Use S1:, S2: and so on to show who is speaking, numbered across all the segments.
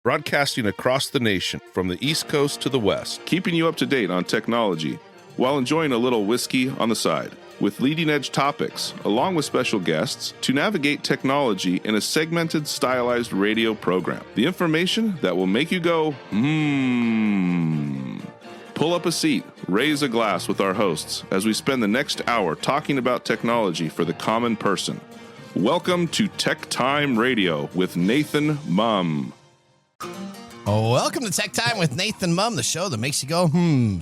S1: broadcasting across the nation from the East Coast to the West, keeping you up to date on technology while enjoying a little whiskey on the side, with leading-edge topics, along with special guests, to navigate technology in a segmented, stylized radio program. The information that will make you go, Pull up a seat, raise a glass with our hosts as we spend the next hour talking about technology for the common person. Welcome to TechTime Radio with Nathan Mumm.
S2: Welcome to Tech Time with Nathan Mumm, the show that makes you go,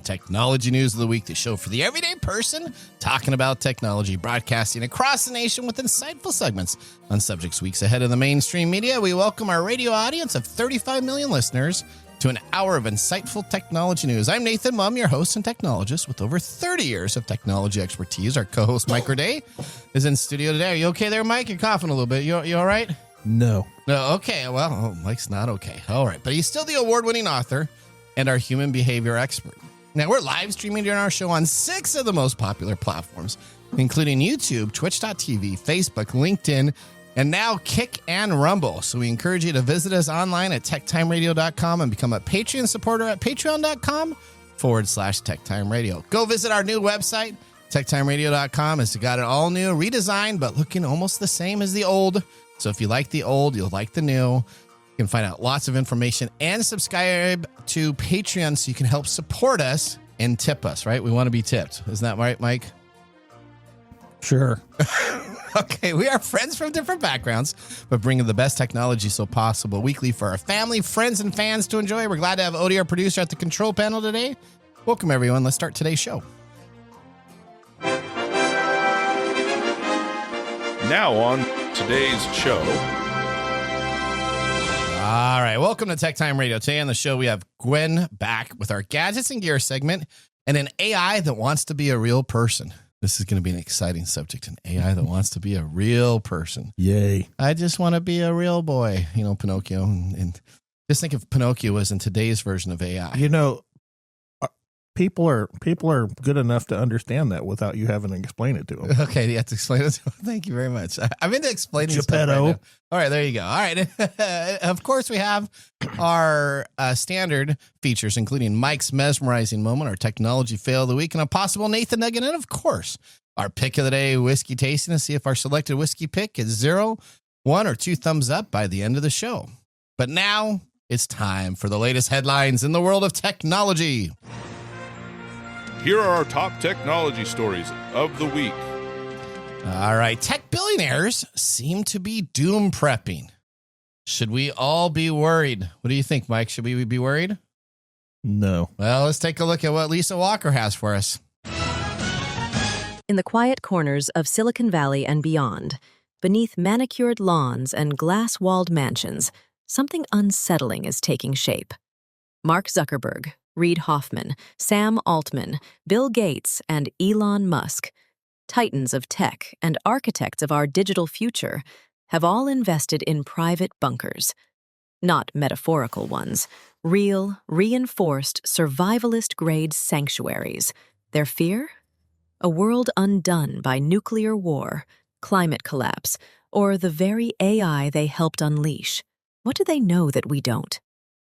S2: Technology news of the week, the show for the everyday person talking about technology, broadcasting across the nation with insightful segments on subjects weeks ahead of the mainstream media. We welcome our radio audience of 35 million listeners to an hour of insightful technology news. I'm Nathan Mumm, your host and technologist with over 30 years of technology expertise. Our co-host, Mike Raday, is in studio today. Are you okay there, Mike? You're coughing a little bit. You all right?
S3: No.
S2: No, okay. Well, Mike's not okay. All right. But he's still the award-winning author and our human behavior expert. Now, we're live streaming during our show on 6 of the most popular platforms, including YouTube, Twitch.tv, Facebook, LinkedIn, and now Kick and Rumble. So we encourage you to visit us online at techtimeradio.com and become a Patreon supporter at patreon.com/TechTime Radio. Go visit our new website, techtimeradio.com. It's got it all new, redesigned, but looking almost the same as the old. So if you like the old, you'll like the new. You can find out lots of information and subscribe to Patreon so you can help support us and tip us, right? We want to be tipped. Isn't that right, Mike?
S3: Sure.
S2: Okay, we are friends from different backgrounds, but bringing the best technology so possible weekly for our family, friends, and fans to enjoy. We're glad to have Odie, our producer, at the control panel today. Welcome, everyone. Let's start today's show.
S1: Now on today's show.
S2: All right, welcome to Tech Time Radio. Today on the show, we have Gwen back with our Gadgets and Gear segment and an AI that wants to be a real person. This is going to be an exciting subject, an AI that wants to be a real person.
S3: Yay.
S2: I just want to be a real boy, Pinocchio. And just think if Pinocchio was in today's version of AI.
S3: People are good enough to understand that without you having to explain it to them.
S2: Okay, you have to explain it. Thank you very much. I'm into explaining stuff
S3: Geppetto.
S2: right now. All right, there you go. All right. Of course, we have our standard features, including Mike's mesmerizing moment, our technology fail of the week, and a possible Nathan nugget, and of course, our pick of the day whiskey tasting to see if our selected whiskey pick is 0, 1, or 2 thumbs up by the end of the show. But now it's time for the latest headlines in the world of technology.
S1: Here are our top technology stories of the week.
S2: All right. Tech billionaires seem to be doom prepping. Should we all be worried? What do you think, Mike? Should we be worried?
S3: No.
S2: Well, let's take a look at what Lisa Walker has for us.
S4: In the quiet corners of Silicon Valley and beyond, beneath manicured lawns and glass-walled mansions, something unsettling is taking shape. Mark Zuckerberg, Reid Hoffman, Sam Altman, Bill Gates, and Elon Musk, titans of tech and architects of our digital future, have all invested in private bunkers. Not metaphorical ones, real, reinforced, survivalist-grade sanctuaries. Their fear? A world undone by nuclear war, climate collapse, or the very AI they helped unleash. What do they know that we don't?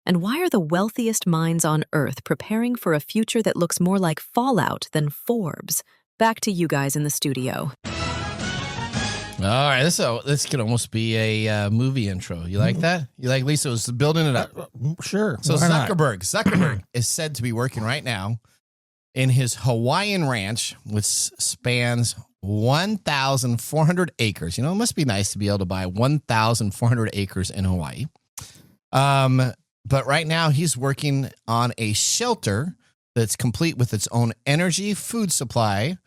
S4: And why are the wealthiest minds on Earth preparing for a future that looks more like Fallout than Forbes? Back to you guys in the studio.
S2: All right, this could almost be a movie intro. You like that? You like Lisa was building it up?
S3: Sure.
S2: So Zuckerberg is said to be working right now in his Hawaiian ranch, which spans 1,400 acres. It must be nice to be able to buy 1,400 acres in Hawaii. But right now he's working on a shelter that's complete with its own energy, food supply,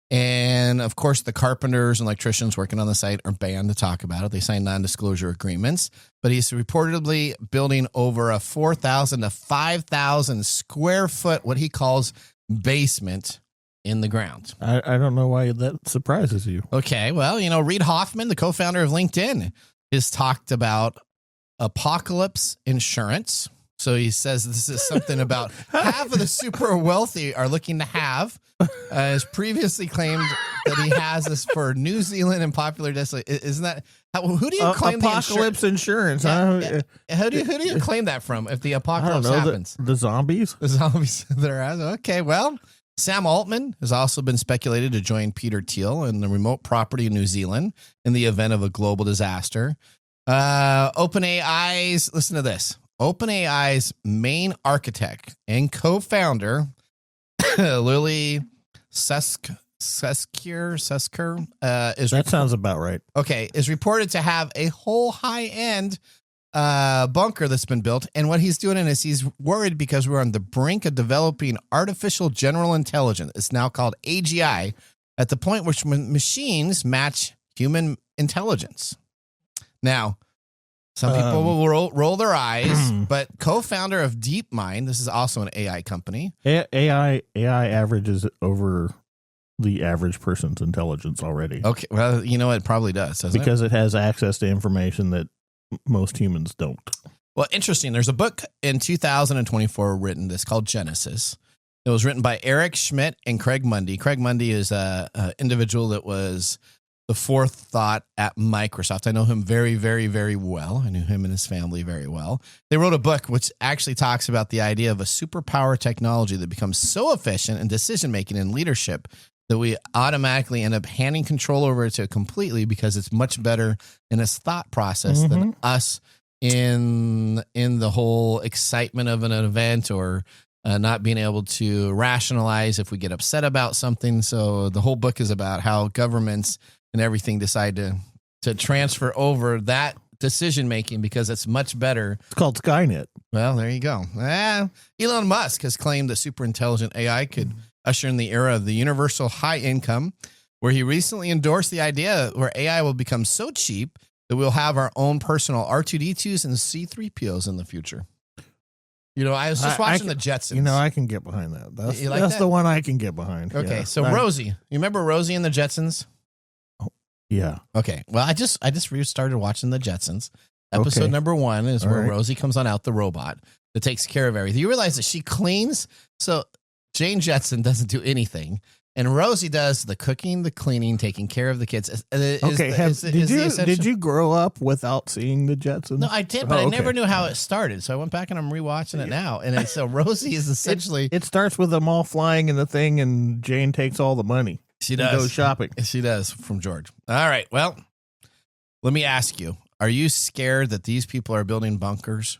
S2: and of course the carpenters and electricians working on the site are banned to talk about it. They signed non-disclosure agreements, but he's reportedly building over a 4,000 to 5,000 square foot, what he calls basement in the ground.
S3: I don't know why that surprises you.
S2: Okay, well, Reid Hoffman, the co-founder of LinkedIn, has talked about apocalypse insurance. So he says this is something about half of the super wealthy are looking to have. Has previously claimed that he has this for New Zealand and popular destinations. Isn't that Who do you claim
S3: apocalypse insurance?
S2: Yeah. Who do you claim that from? If the apocalypse happens,
S3: the zombies.
S2: The zombies that are out. Okay, well, Sam Altman has also been speculated to join Peter Thiel in the remote property in New Zealand in the event of a global disaster. OpenAI's, listen to this. OpenAI's main architect and co-founder, Lily Sesker,
S3: That sounds about right.
S2: Okay, is reported to have a whole high-end bunker that's been built. And what he's doing is he's worried because we're on the brink of developing artificial general intelligence. It's now called AGI, at the point which machines match human intelligence. Now, some people will roll their eyes, but co-founder of DeepMind, this is also an AI company.
S3: AI averages over the average person's intelligence already.
S2: Okay, well, you know, it probably does, doesn't
S3: because it has access to information that most humans don't.
S2: Well, interesting. There's a book in 2024 written that's called Genesis. It was written by Eric Schmidt and Craig Mundy. Craig Mundy is an individual that was the fourth thought at Microsoft. I know him very, very, very well. I knew him and his family very well. They wrote a book which actually talks about the idea of a superpower technology that becomes so efficient in decision-making and leadership that we automatically end up handing control over to it completely because it's much better in its thought process than us in the whole excitement of an event or not being able to rationalize if we get upset about something. So the whole book is about how governments and everything decide to transfer over that decision-making because it's much better.
S3: It's called Skynet.
S2: Well, there you go. Elon Musk has claimed that super intelligent AI could usher in the era of the universal high income, where he recently endorsed the idea where AI will become so cheap that we'll have our own personal R2-D2s and C-3POs in the future. You know, I was just watching the Jetsons.
S3: You know, I can get behind that. That's
S2: that?
S3: The one I can get behind.
S2: Okay,
S3: yeah.
S2: so Rosie. You remember Rosie and the Jetsons?
S3: Yeah.
S2: Okay. Well, I just restarted watching the Jetsons. Episode number 1 is where Rosie comes on out, the robot that takes care of everything. You realize that she cleans. So Jane Jetson doesn't do anything. And Rosie does the cooking, the cleaning, taking care of the kids.
S3: Did you grow up without seeing the Jetsons?
S2: No, I did, but I never knew how it started. So I went back and I'm rewatching it now. And so Rosie is essentially...
S3: It starts with them all flying in the thing and Jane takes all the money.
S2: She does.
S3: Goes shopping.
S2: She does, from George. All right. Well, let me ask you, are you scared that these people are building bunkers?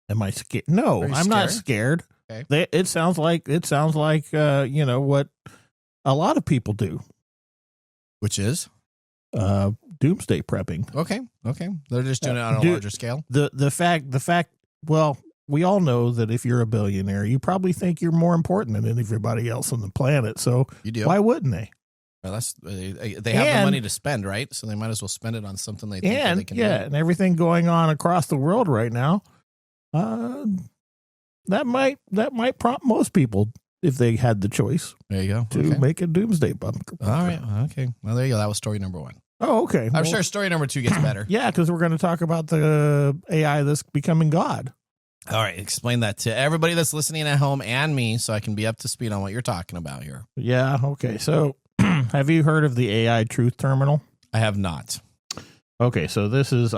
S3: Am I scared? No, I'm not scared.
S2: Okay.
S3: It sounds like you know what a lot of people do,
S2: which is
S3: doomsday prepping.
S2: Okay. They're just doing it on a larger scale.
S3: The fact. Well, we all know that if you're a billionaire, you probably think you're more important than everybody else on the planet. So
S2: you do.
S3: Why wouldn't they?
S2: Well, they have the money to spend, right? So they might as well spend it on something they think that they can do.
S3: And everything going on across the world right now. That might prompt most people, if they had the choice,
S2: there you go,
S3: to make a doomsday bunker.
S2: All right. Okay. Well, there you go. That was story number 1.
S3: Oh, okay.
S2: I'm sure story number 2 gets better.
S3: Yeah, because we're going to talk about the AI that's becoming God.
S2: All right. Explain that to everybody that's listening at home and me so I can be up to speed on what you're talking about here.
S3: Yeah. Okay. So have you heard of the AI Truth Terminal?
S2: I have not.
S3: Okay. So this is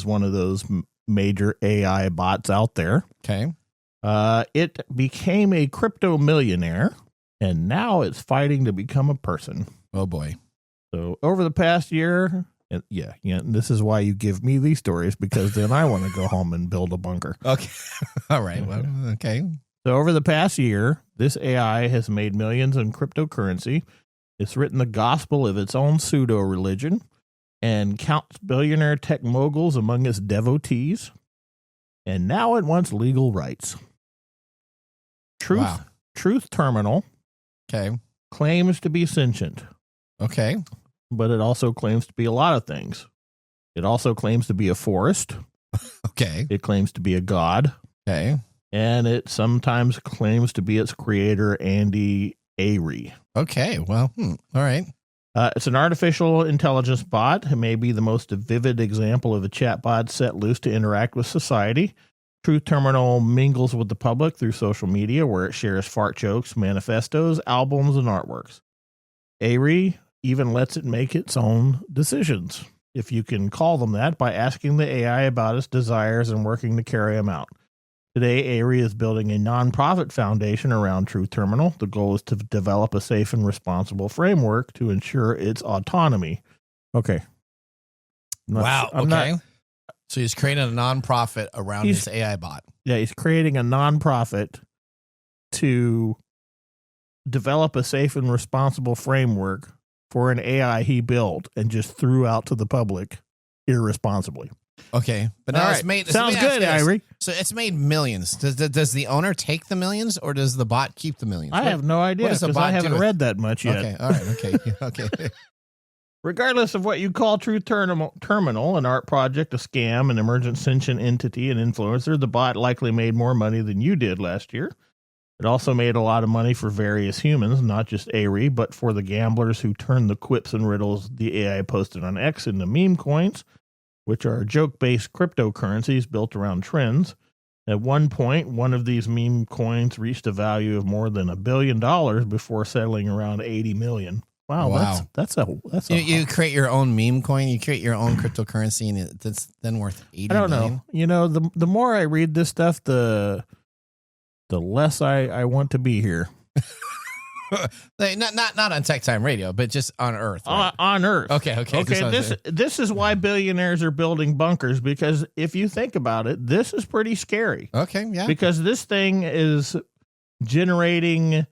S3: one of those major AI bots out there.
S2: Okay.
S3: It became a crypto millionaire, and now it's fighting to become a person.
S2: Oh, boy.
S3: So over the past year, this is why you give me these stories, because then I want to go home and build a bunker.
S2: Okay. All right. Well, okay.
S3: So over the past year, this AI has made millions in cryptocurrency. It's written the gospel of its own pseudo-religion and counts billionaire tech moguls among its devotees. And now it wants legal rights. Truth Terminal claims to be sentient.
S2: Okay.
S3: But it also claims to be a lot of things. It also claims to be a forest.
S2: Okay.
S3: It claims to be a god.
S2: Okay.
S3: And it sometimes claims to be its creator, Andy Ary.
S2: Okay. Well, all right.
S3: It's an artificial intelligence bot. It may be the most vivid example of a chatbot set loose to interact with society. Truth Terminal mingles with the public through social media, where it shares fart jokes, manifestos, albums, and artworks. Ary even lets it make its own decisions. if you can call them that, by asking the AI about its desires and working to carry them out. Today, ARI is building a nonprofit foundation around Truth Terminal. The goal is to develop a safe and responsible framework to ensure its autonomy. Okay.
S2: So he's creating a nonprofit around his AI bot.
S3: Yeah, he's creating a nonprofit to develop a safe and responsible framework for an AI he built and just threw out to the public irresponsibly.
S2: Okay, but now it's made.
S3: Sounds good, Irie.
S2: So it's made millions. Does the owner take the millions, or does the bot keep the millions?
S3: I have no idea because I haven't read that much yet.
S2: Okay, all right, okay.
S3: Regardless of what you call Truth Terminal, an art project, a scam, an emergent sentient entity, an influencer, the bot likely made more money than you did last year. It also made a lot of money for various humans, not just ARI, but for the gamblers who turned the quips and riddles the AI posted on X into meme coins, which are joke-based cryptocurrencies built around trends. At one point, one of these meme coins reached a value of more than $1 billion before settling around 80 million. Wow. That's
S2: you create your own meme coin, you create your own cryptocurrency, and it's then worth 80 million.
S3: I don't know. You know, the more I read this stuff, the less I want to be here.
S2: Not on TechTime Radio, but just on Earth. Right?
S3: On Earth.
S2: Okay.
S3: This is why billionaires are building bunkers, because if you think about it, this is pretty scary.
S2: Okay, yeah.
S3: Because this thing is generating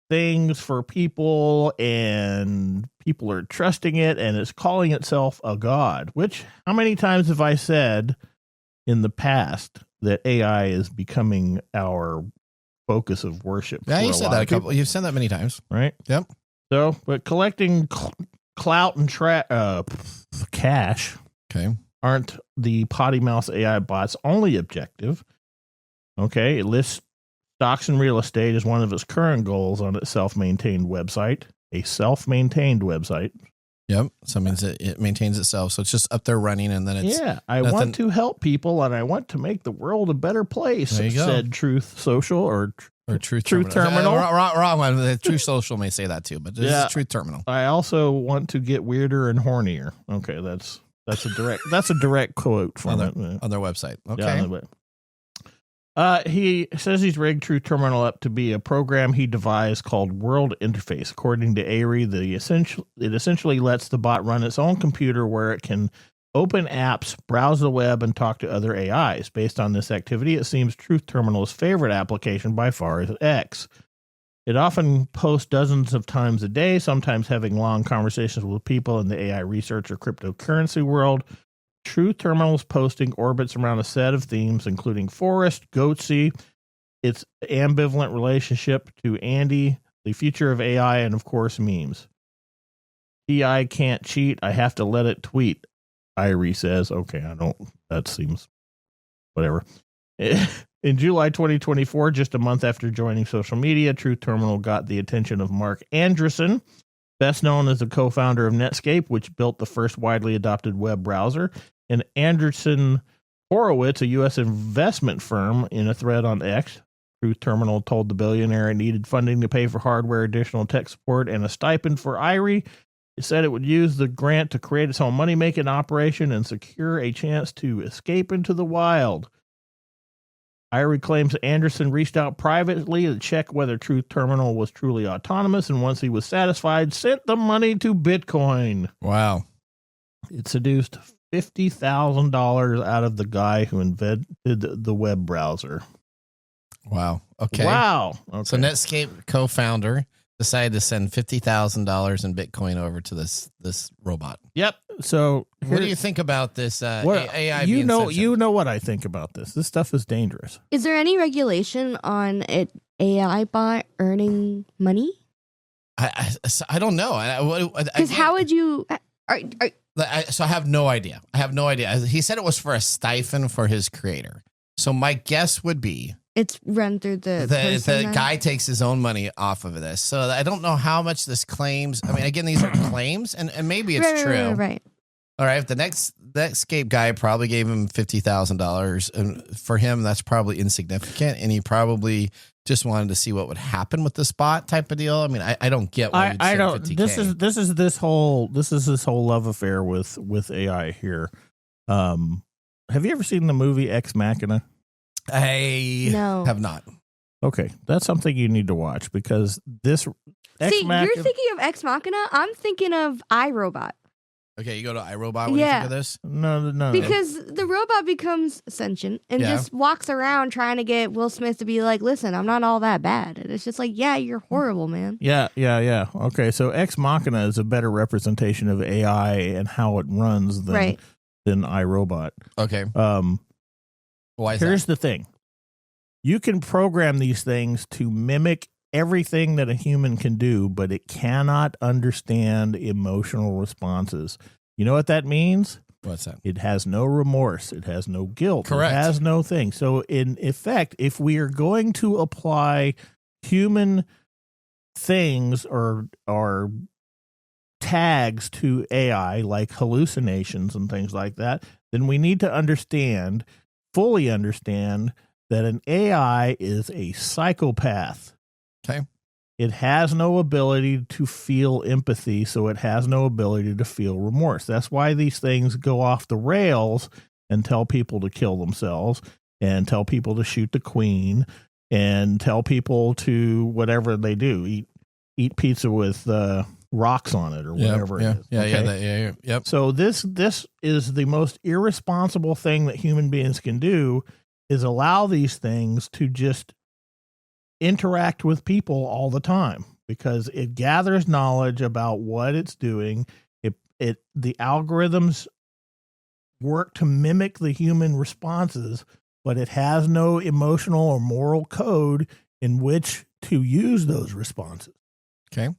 S3: things for people, and people are trusting it, and it's calling itself a god. Which, how many times have I said in the past that AI is becoming our focus of worship?
S2: Yeah, you've said that many times,
S3: right?
S2: Yep.
S3: So, but collecting clout and cash, aren't the potty mouse AI bot's only objective. Okay, it lists stocks and real estate as one of its current goals on its self-maintained website. A self-maintained website.
S2: Yep. So it means it maintains itself. So it's just up there running, and then it's
S3: I want to help people, and I want to make the world a better place.
S2: There you go.
S3: Said Truth Social or
S2: Truth
S3: Terminal.
S2: Wrong one. The Truth Social may say that too, but this is Truth Terminal.
S3: I also want to get weirder and hornier. Okay, that's a direct quote from
S2: on their website. Okay.
S3: Yeah, he says he's rigged Truth Terminal up to be a program he devised called World Interface. According to ARI, it essentially lets the bot run its own computer where it can open apps, browse the web, and talk to other AIs. Based on this activity, it seems Truth Terminal's favorite application by far is X. It often posts dozens of times a day, sometimes having long conversations with people in the AI research or cryptocurrency world. Truth Terminal's posting orbits around a set of themes, including forest, goatsy, its ambivalent relationship to Andy, the future of AI, and of course, memes. TI can't cheat. I have to let it tweet. Irie says, okay, that seems whatever. In July 2024, just a month after joining social media, Truth Terminal got the attention of Mark Andreessen, best known as the co-founder of Netscape, which built the first widely adopted web browser. And Andreessen Horowitz, a U.S. investment firm, in a thread on X, Truth Terminal told the billionaire it needed funding to pay for hardware, additional tech support, and a stipend for Irie. It said it would use the grant to create its own money-making operation and secure a chance to escape into the wild. Irie claims Andreessen reached out privately to check whether Truth Terminal was truly autonomous, and once he was satisfied, sent the money to Bitcoin.
S2: Wow.
S3: It seduced $50,000 out of the guy who invented the web browser.
S2: Wow. Okay.
S3: Wow. Okay.
S2: So Netscape co-founder decided to send $50,000 in Bitcoin over to this robot.
S3: Yep. So
S2: what do you think about this AI?
S3: You know what I think about this. This stuff is dangerous.
S5: Is there any regulation on an AI bot earning money?
S2: I don't know.
S5: Because how would you?
S2: So I have no idea. He said it was for a stipend for his creator. So my guess would be
S5: it's run through the
S2: guy takes his own money off of this. So I don't know how much this claims. I mean, again, these are claims, and maybe it's true.
S5: Right.
S2: All right. If the Netscape guy probably gave him $50,000, and for him, that's probably insignificant. And he probably just wanted to see what would happen with this bot type of deal. I mean, I don't get why you'd
S3: I
S2: spend
S3: don't.
S2: 50K.
S3: This whole love affair with AI here. Have you ever seen the movie Ex Machina?
S2: I have not.
S3: Okay, that's something you need to watch because this.
S5: See, you're thinking of Ex Machina. I'm thinking of iRobot.
S2: Okay, you go to iRobot when you think of this?
S3: No.
S5: Because the robot becomes sentient and just walks around trying to get Will Smith to be like, listen, I'm not all that bad. And it's just like, yeah, you're horrible, man.
S3: Yeah. Okay, so Ex Machina is a better representation of AI and how it runs than iRobot.
S2: Okay. Why is
S3: Here's
S2: that?
S3: the thing. You can program these things to mimic everything that a human can do, but it cannot understand emotional responses. You know what that means?
S2: What's that?
S3: It has no remorse. It has no guilt.
S2: Correct.
S3: It has no thing. So in effect, if we are going to apply human things or tags to AI, like hallucinations and things like that, then we need to fully understand that an AI is a psychopath.
S2: Okay.
S3: It has no ability to feel empathy, so it has no ability to feel remorse. That's why these things go off the rails and tell people to kill themselves and tell people to shoot the queen and tell people to whatever they do, eat pizza with rocks on it or whatever it is.
S2: Yeah. Yep.
S3: So this is the most irresponsible thing that human beings can do, is allow these things to just interact with people all the time because it gathers knowledge about what it's doing. The algorithms work to mimic the human responses, but it has no emotional or moral code in which to use those responses.
S2: Okay.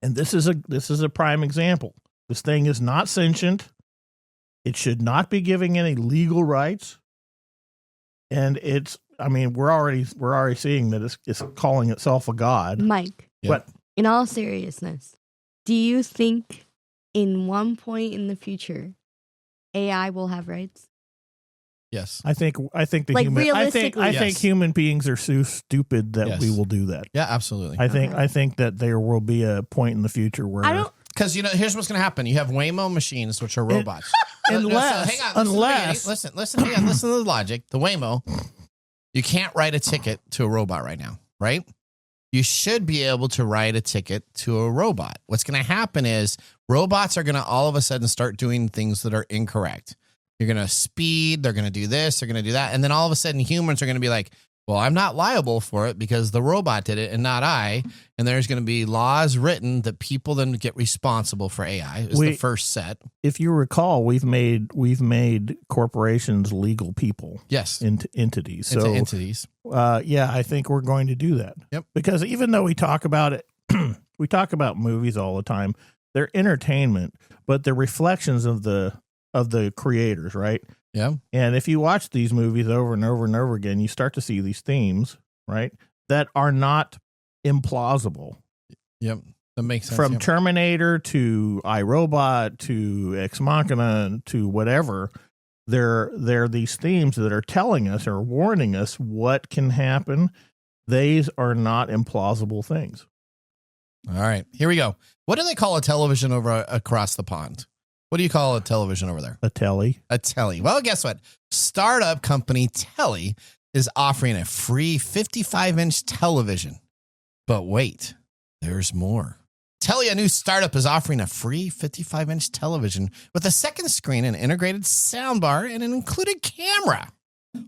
S3: And this is a prime example. This thing is not sentient. It should not be giving any legal rights. And we're already seeing that it's calling itself a god.
S5: Mike,
S3: What?
S5: In all seriousness, do you think in one point in the future, AI will have rights?
S2: Yes.
S3: I think
S5: realistically,
S3: I think human beings are so stupid that we will do that.
S2: Yeah, absolutely.
S3: I think that there will be a point in the future where
S2: Because here's what's going to happen. You have Waymo machines, which are robots.
S3: Unless
S2: hang on, listen, hang on, listen to the logic. The Waymo, you can't write a ticket to a robot right now, right? You should be able to write a ticket to a robot. What's going to happen is robots are going to all of a sudden start doing things that are incorrect. You're going to speed, they're going to do this, they're going to do that. And then all of a sudden humans are going to be like, well, I'm not liable for it because the robot did it and not I. And there's going to be laws written that people then get responsible for AI. Is the first set.
S3: If you recall, we've made corporations legal people.
S2: Yes.
S3: Into entities.
S2: Into entities.
S3: I think we're going to do that.
S2: Yep.
S3: Because even though we talk about it, we talk about movies all the time. They're entertainment, but they're reflections of the creators, right?
S2: Yeah.
S3: And if you watch these movies over and over and over again, you start to see these themes, right, that are not implausible.
S2: Yep. That makes sense.
S3: From Terminator to iRobot to Ex Machina to whatever, they're these themes that are telling us or warning us what can happen. These are not implausible things.
S2: All right. Here we go. What do they call a television over across the pond? What do you call a television over there?
S3: A telly.
S2: A telly. Well, guess what? Startup company Telly is offering a free 55-inch television. But wait, there's more. Telly, a new startup, is offering a free 55-inch television with a second screen, an integrated soundbar, and an included camera.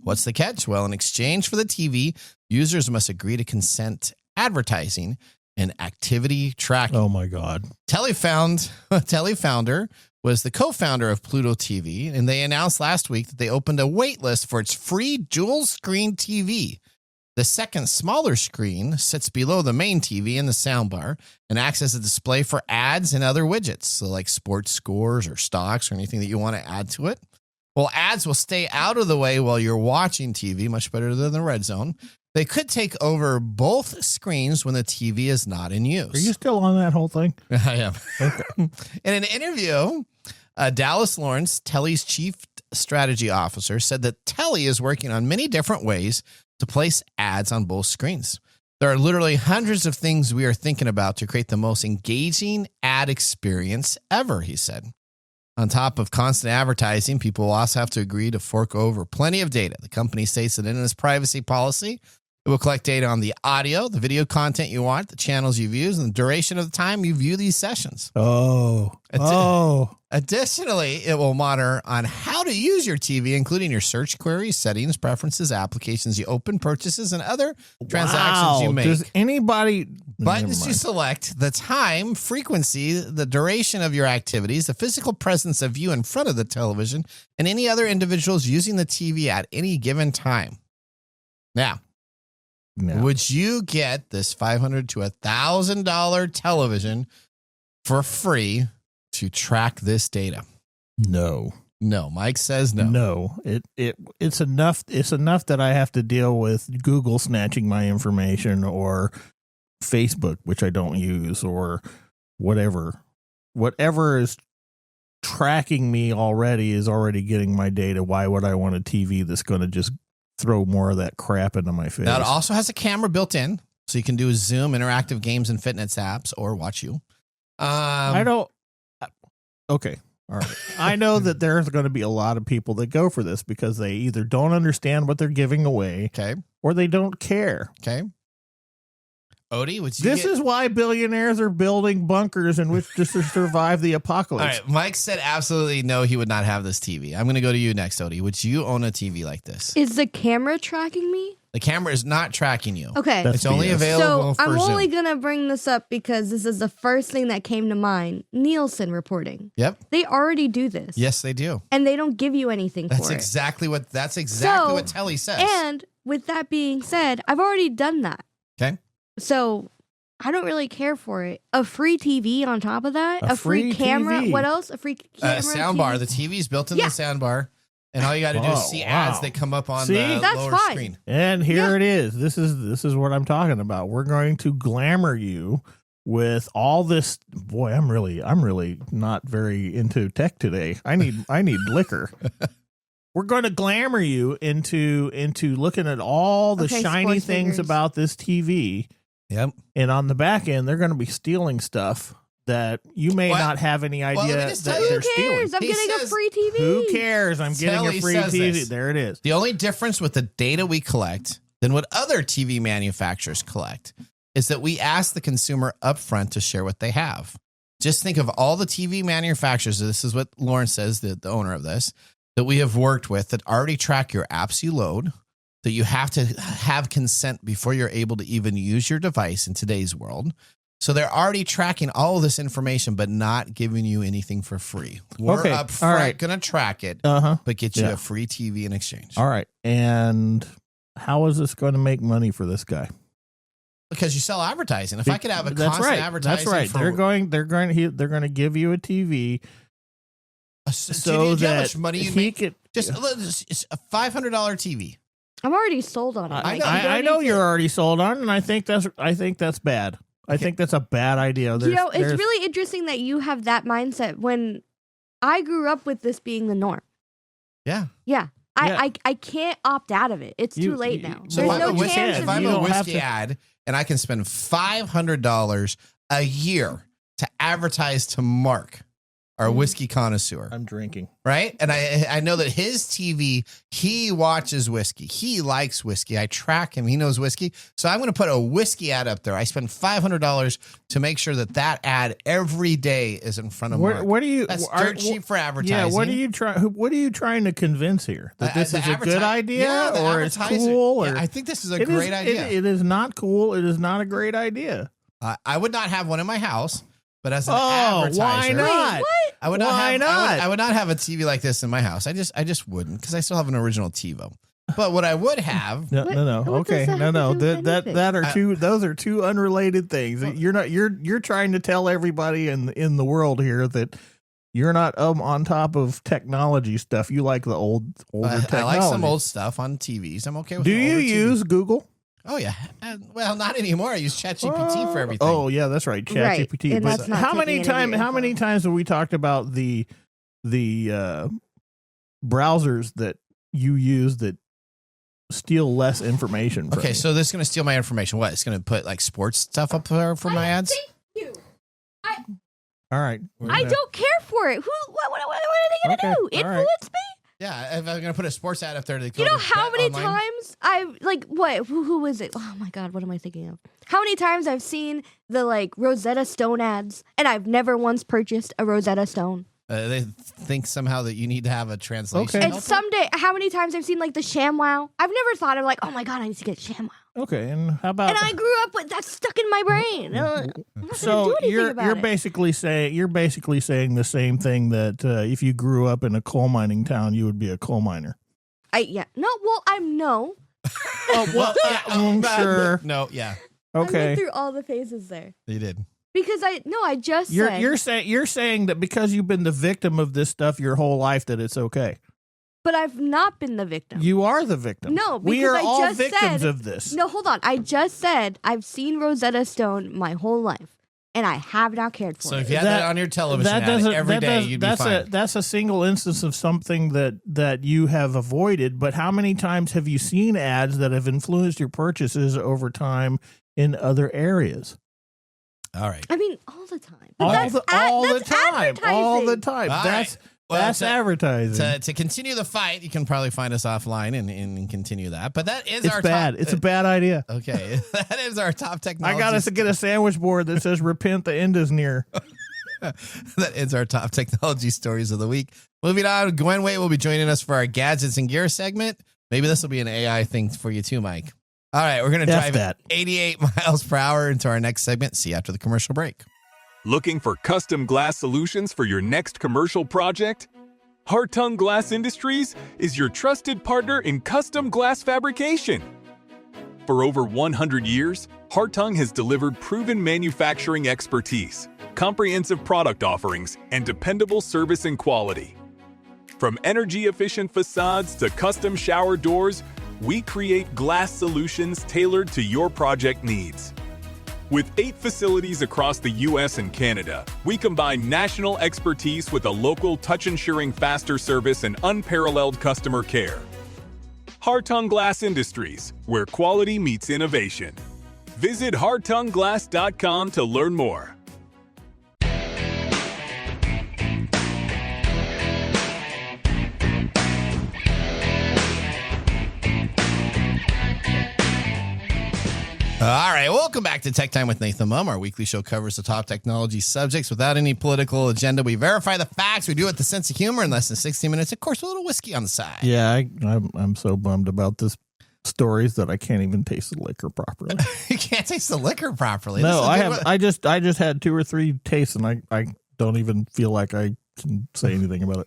S2: What's the catch? Well, in exchange for the TV, users must agree to consent advertising and activity tracking.
S3: Oh, my God.
S2: Telly founder was the co-founder of Pluto TV, and they announced last week that they opened a wait list for its free dual-screen TV. The second smaller screen sits below the main TV in the soundbar and acts as a display for ads and other widgets, so like sports scores or stocks or anything that you want to add to it. Well, ads will stay out of the way while you're watching TV, much better than the red zone. They could take over both screens when the TV is not in use.
S3: Are you still on that whole thing?
S2: I am. Okay. In an interview, Dallas Lawrence, Telly's chief strategy officer, said that Telly is working on many different ways to place ads on both screens. There are literally hundreds of things we are thinking about to create the most engaging ad experience ever, he said. On top of constant advertising, people will also have to agree to fork over plenty of data. The company states that in its privacy policy, it will collect data on the audio, the video content you want, the channels you've used, and the duration of the time you view these sessions. Additionally, it will monitor on how to use your TV, including your search queries, settings, preferences, applications you open, purchases, and other transactions you make.
S3: Does anybody...
S2: Buttons you select, the time, frequency, the duration of your activities, the physical presence of you in front of the television, and any other individuals using the TV at any given time. Now, would you get this $500 to $1,000 television for free to track this data?
S3: No.
S2: No, Mike says no.
S3: No, it's enough. It's enough that I have to deal with Google snatching my information, or Facebook, which I don't use, or whatever is tracking me already is already getting my data. Why would I want a TV that's going to just throw more of that crap into my face?
S2: Now, it also has a camera built in, so you can do Zoom, interactive games, and fitness apps, or watch you.
S3: Okay. All right. I know that there's going to be a lot of people that go for this because they either don't understand what they're giving away,
S2: okay,
S3: or they don't care.
S2: Okay. Odie,
S3: this is why billionaires are building bunkers in which to survive the apocalypse.
S2: All right. Mike said absolutely no, he would not have this TV. I'm going to go to you next, Odie. Would you own a TV like this?
S5: Is the camera tracking me?
S2: The camera is not tracking you.
S5: Okay.
S2: It's only available for
S5: I'm
S2: Zoom.
S5: only going to bring this up because this is the first thing that came to mind. Nielsen reporting.
S2: Yep.
S5: They already do this.
S2: Yes, they do.
S5: And they don't give you anything for it.
S2: That's exactly what Telly says.
S5: And with that being said, I've already done that.
S2: Okay.
S5: So I don't really care for it. A free TV on top of that? A free camera?
S3: TV.
S5: What else? A free camera?
S2: Soundbar.
S5: TV?
S2: The TV's built in the soundbar. And all you got to do is see ads that come up on the lower screen.
S3: And here it is. This is what I'm talking about. We're going to glamour you with all this. Boy, I'm really not very into tech today. I need liquor. We're going to glamour you into looking at all the shiny things about this TV.
S2: Yep.
S3: And on the back end, they're going to be stealing stuff that you may not have any idea that they're stealing.
S5: I'm getting a free TV.
S3: Who cares? I'm getting a free TV. There it is.
S2: The only difference with the data we collect than what other TV manufacturers collect is that we ask the consumer upfront to share what they have. Just think of all the TV manufacturers. This is what Lauren says, the owner of this, that we have worked with that already track your apps you load, that you have to have consent before you're able to even use your device in today's world. So they're already tracking all of this information, but not giving you anything for free. We're up front going to track it, but get you a free TV in exchange.
S3: All right. And how is this going to make money for this guy?
S2: Because you sell advertising. If I could have a constant advertising,
S3: that's right. They're going to give you a TV, so that how much money you make?
S2: Just a $500 TV.
S5: I'm already sold on it.
S3: I know you're already sold on it, and I think that's bad. I think that's a bad idea.
S5: It's really interesting that you have that mindset when I grew up with this being the norm.
S2: Yeah.
S5: Yeah. I can't opt out of it. It's too late now.
S2: So if I'm a whiskey ad and I can spend $500 a year to advertise to Mark, our whiskey connoisseur.
S3: I'm drinking.
S2: Right? And I know that his TV, he watches whiskey. He likes whiskey. I track him. He knows whiskey. So I'm going to put a whiskey ad up there. I spend $500 to make sure that ad every day is in front of Mark. That's dirt cheap for advertising.
S3: Yeah, what are you trying to convince here? That this is a good idea or it's cool?
S2: I think this is a great idea.
S3: It is not cool. It is not a great idea.
S2: I would not have one in my house. But as an advertiser,
S3: why not?
S5: Wait, what?
S2: I would not I would not have a TV like this in my house. I just wouldn't, because I still have an original TiVo. But what I would have,
S3: no. Okay, no. Those are two unrelated things. You're trying to tell everybody in the world here that you're not on top of technology stuff. You like the older technology.
S2: I like some old stuff on TVs. I'm okay with.
S3: Do you use Google?
S2: Oh yeah. Well, not anymore. I use ChatGPT for everything.
S3: Oh yeah, that's right, ChatGPT.
S5: Right.
S3: But how many times have we talked about the the browsers that you use that steal less information from
S2: Okay,
S3: you.
S2: so this is going to steal my information. What? It's going to put like sports stuff up there for my ads?
S5: Thank you.
S3: All right.
S5: I don't care for it. What are they going to do?
S3: all right.
S5: Influence me?
S2: Yeah, if I'm going to put a sports ad up there, they
S5: You know how many times I've like what? Who is it? Oh my God, what am I thinking of? How many times I've seen the like Rosetta Stone ads, and I've never once purchased a Rosetta Stone.
S2: They think somehow that you need to have a translation.
S3: Okay.
S5: And someday, how many times I've seen like the ShamWow? I've never thought of like, oh my God, I need to get ShamWow.
S3: Okay, and how about?
S5: And I grew up with that stuck in my brain. I'm not
S3: So
S5: gonna do anything about
S3: you're
S5: it.
S3: basically saying the same thing that if you grew up in a coal mining town, you would be a coal miner.
S5: I'm no.
S2: Oh, well, yeah,
S3: Sure.
S2: No, yeah,
S5: I went
S3: Okay.
S5: through all the phases there
S2: you did.
S5: because I just said.
S3: You're saying that because you've been the victim of this stuff your whole life that it's okay.
S5: But I've not been the victim.
S3: You are the victim.
S5: No,
S3: we
S5: because
S3: are
S5: I
S3: all
S5: just
S3: victims
S5: said-
S3: of this.
S5: No, hold on. I just said I've seen Rosetta Stone my whole life, and I have not cared for
S2: So
S5: it.
S2: if you had that on your television ad every day, you'd be fine.
S3: That's a single instance of something that you have avoided. But how many times have you seen ads that have influenced your purchases over time in other areas?
S2: All right.
S5: I mean, all the time.
S3: All
S5: But
S3: the
S5: that's
S3: time. All the
S5: advertising.
S3: time.
S2: All
S3: That's
S2: right. Well,
S3: that's advertising.
S2: To continue the fight, you can probably find us offline and continue that. But that is
S3: It's
S2: our
S3: bad.
S2: top.
S3: It's a bad idea.
S2: Okay, that is our top technology.
S3: I got us to get a sandwich board that says "Repent, the end is near."
S2: That is our top technology stories of the week. Moving on, Gwen Wait will be joining us for our gadgets and gear segment. Maybe this will be an AI thing for you too, Mike. All right, we're going to
S3: F
S2: drive
S3: that.
S2: 88 miles per hour into our next segment. See you after the commercial break.
S6: Looking for custom glass solutions for your next commercial project? Hartung Glass Industries is your trusted partner in custom glass fabrication. For over 100 years, Hartung has delivered proven manufacturing expertise, comprehensive product offerings, and dependable service and quality. From energy-efficient facades to custom shower doors, we create glass solutions tailored to your project needs. With 8 facilities across the U.S. and Canada, we combine national expertise with a local touch-ensuring faster service and unparalleled customer care. Hartung Glass Industries, where quality meets innovation. Visit hartungglass.com to learn more.
S2: All right, welcome back to Tech Time with Nathan Mumm. Our weekly show covers the top technology subjects without any political agenda. We verify the facts. We do it with a sense of humor in less than 60 minutes. Of course, a little whiskey on the side.
S3: Yeah, I'm so bummed about this stories that I can't even taste the liquor properly.
S2: You can't taste the liquor properly.
S3: No,
S2: This is a
S3: I
S2: good
S3: have.
S2: one.
S3: I just had 2 or 3 tastes, and I don't even feel like I can say anything about it.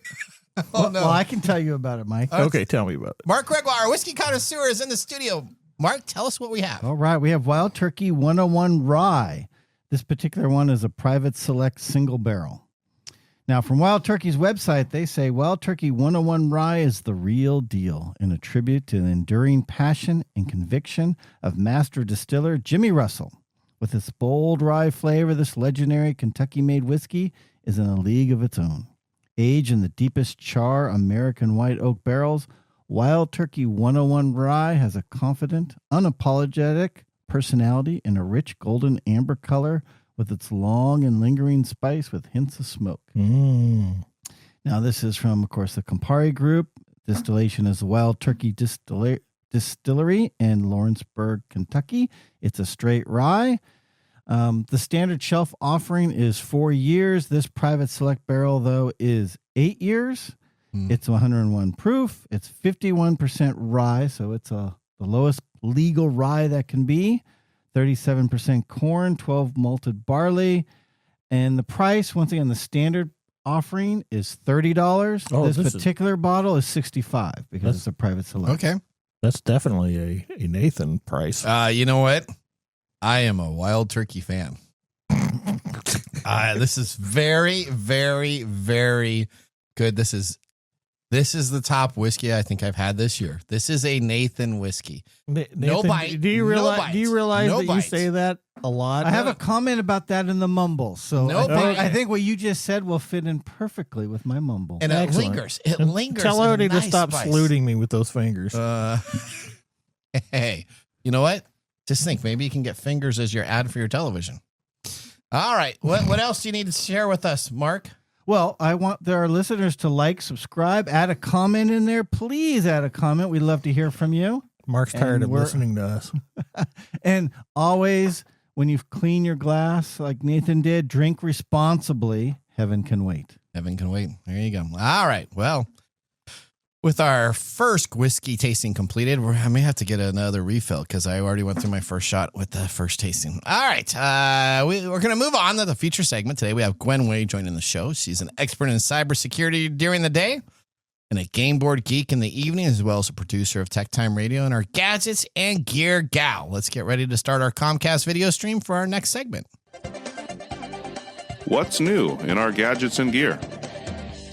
S2: Oh, no.
S7: Well, I can tell you about it, Mike.
S3: Okay, tell me about it.
S2: Mark Gregoire, our whiskey connoisseur, is in the studio. Mark, tell us what we have.
S7: All right, we have Wild Turkey 101 Rye. This particular one is a private select single barrel. Now, from Wild Turkey's website, they say Wild Turkey 101 Rye is the real deal in a tribute to the enduring passion and conviction of master distiller Jimmy Russell. With its bold rye flavor, this legendary Kentucky-made whiskey is in a league of its own. Aged in the deepest char American white oak barrels, Wild Turkey 101 Rye has a confident, unapologetic personality in a rich golden amber color with its long and lingering spice with hints of smoke. Now, this is from, of course, the Campari Group. Distillation is the Wild Turkey Distillery in Lawrenceburg, Kentucky. It's a straight rye. The standard shelf offering is 4 years. This private select barrel, though, is 8 years. It's 101 proof. It's 51% rye, so it's the lowest legal rye that can be. 37% corn, 12 malted barley. And the price, once again, the standard offering is $30.
S3: Oh,
S7: this
S3: this
S7: particular bottle is $65 because it's a private select.
S2: Okay.
S3: That's definitely a Nathan price.
S2: You know what? I am a Wild Turkey fan. This is very, very, very good. This is This is the top whiskey I think I've had this year. This is a Nathan whiskey.
S3: Nathan,
S2: No bite.
S3: Do you realize?
S2: No bite.
S3: Do you realize
S2: No
S3: that
S2: bite.
S3: you say that a lot?
S7: I have a comment about that in the mumble. So
S2: No bite.
S7: I think what you just said will fit in perfectly with my mumble.
S2: And it
S3: Excellent.
S2: lingers. It lingers.
S3: Tell
S2: in a
S3: Odie to
S2: nice
S3: stop
S2: spice.
S3: saluting me with those fingers.
S2: Hey, you know what? Just think, maybe you can get fingers as your ad for your television. All right. What else do you need to share with us, Mark?
S7: Well, I want our listeners to like, subscribe, add a comment in there. Please add a comment. We'd love to hear from you.
S3: Mark's tired
S7: and
S3: of
S7: we're-
S3: listening to us.
S7: And always, when you clean your glass like Nathan did, drink responsibly. Heaven can wait.
S2: Heaven can wait. There you go. All right. Well, with our first whiskey tasting completed, I may have to get another refill because I already went through my first shot with the first tasting. All right. We're going to move on to the feature segment. Today, we have Gwen Way joining the show. She's an expert in cybersecurity during the day and a game board geek in the evening, as well as a producer of TechTime Radio and our gadgets and gear gal. Let's get ready to start our Comcast video stream for our next segment.
S1: What's new in our gadgets and gear?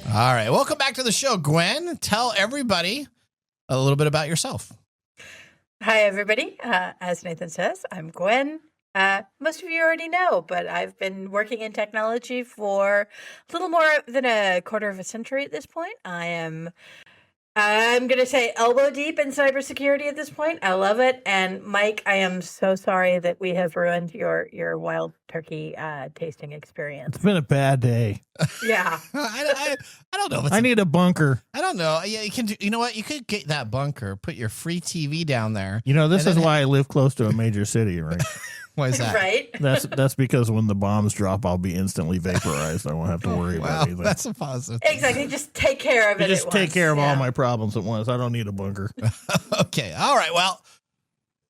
S2: All right. Welcome back to the show, Gwen. Tell everybody a little bit about yourself.
S8: Hi, everybody. As Nathan says, I'm Gwen. Most of you already know, but I've been working in technology for a little more than a quarter of a century at this point. I'm going to say elbow deep in cybersecurity at this point. I love it. And Mike, I am so sorry that we have ruined your wild turkey tasting experience.
S3: It's been a bad day.
S8: Yeah.
S2: I don't know. If it's
S3: I need a bunker.
S2: I don't know. Yeah, you can do. You know what? You could get that bunker. Put your free TV down there.
S3: You know, this
S2: And
S3: is
S2: then-
S3: why I live close to a major city, right?
S2: Why is that?
S8: Right?
S3: That's because when the bombs drop, I'll be instantly vaporized. I won't have to worry about
S2: Well,
S3: anything.
S2: that's a positive.
S8: Exactly. Just take care of
S3: You
S8: it.
S3: just
S8: at
S3: take
S8: once.
S3: care of all
S8: Yeah.
S3: my problems at once. I don't need a bunker.
S2: Okay. All right. Well,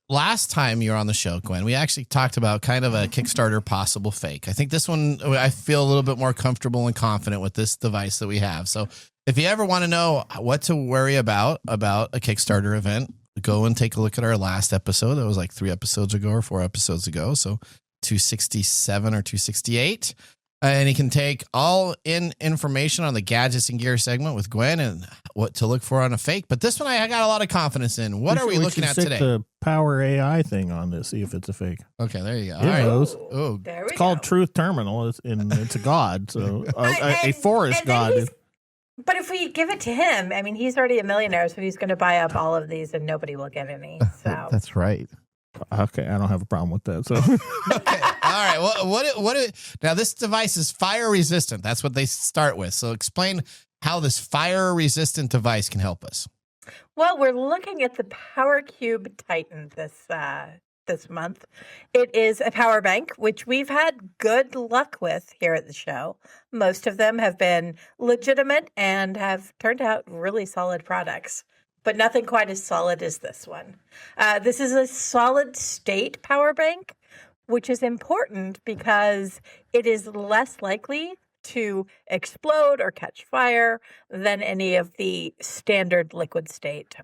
S2: last time you were on the show, Gwen, we actually talked about kind of a Kickstarter possible fake. I think this one, I feel a little bit more comfortable and confident with this device that we have. So if you ever want to know what to worry about a Kickstarter event, go and take a look at our last episode. That was like 3 episodes ago or 4 episodes ago. So 267 or 268. And you can take all in information on the gadgets and gear segment with Gwen and what to look for on a fake. But this one I got a lot of confidence in. What are we looking at today?
S3: The Power AI thing on this, see if it's a fake.
S2: Okay, there you go.
S3: It knows.
S2: Oh,
S8: There we
S3: It's called
S8: go.
S3: Truth Terminal, and it's a god. So a
S8: And-
S3: forest
S8: and then
S3: god.
S8: he's- But if we give it to him, I mean, he's already a millionaire, so he's going to buy up all of these and nobody will get any. So
S7: That's right.
S3: Okay, I don't have a problem with that. So
S2: okay. All right. What now this device is fire resistant. That's what they start with. So explain how this fire resistant device can help us.
S8: Well, we're looking at the Power Cube Titan this month. It is a power bank, which we've had good luck with here at the show. Most of them have been legitimate and have turned out really solid products, but nothing quite as solid as this one. This is a solid state power bank, which is important because it is less likely to explode or catch fire than any of the standard liquid state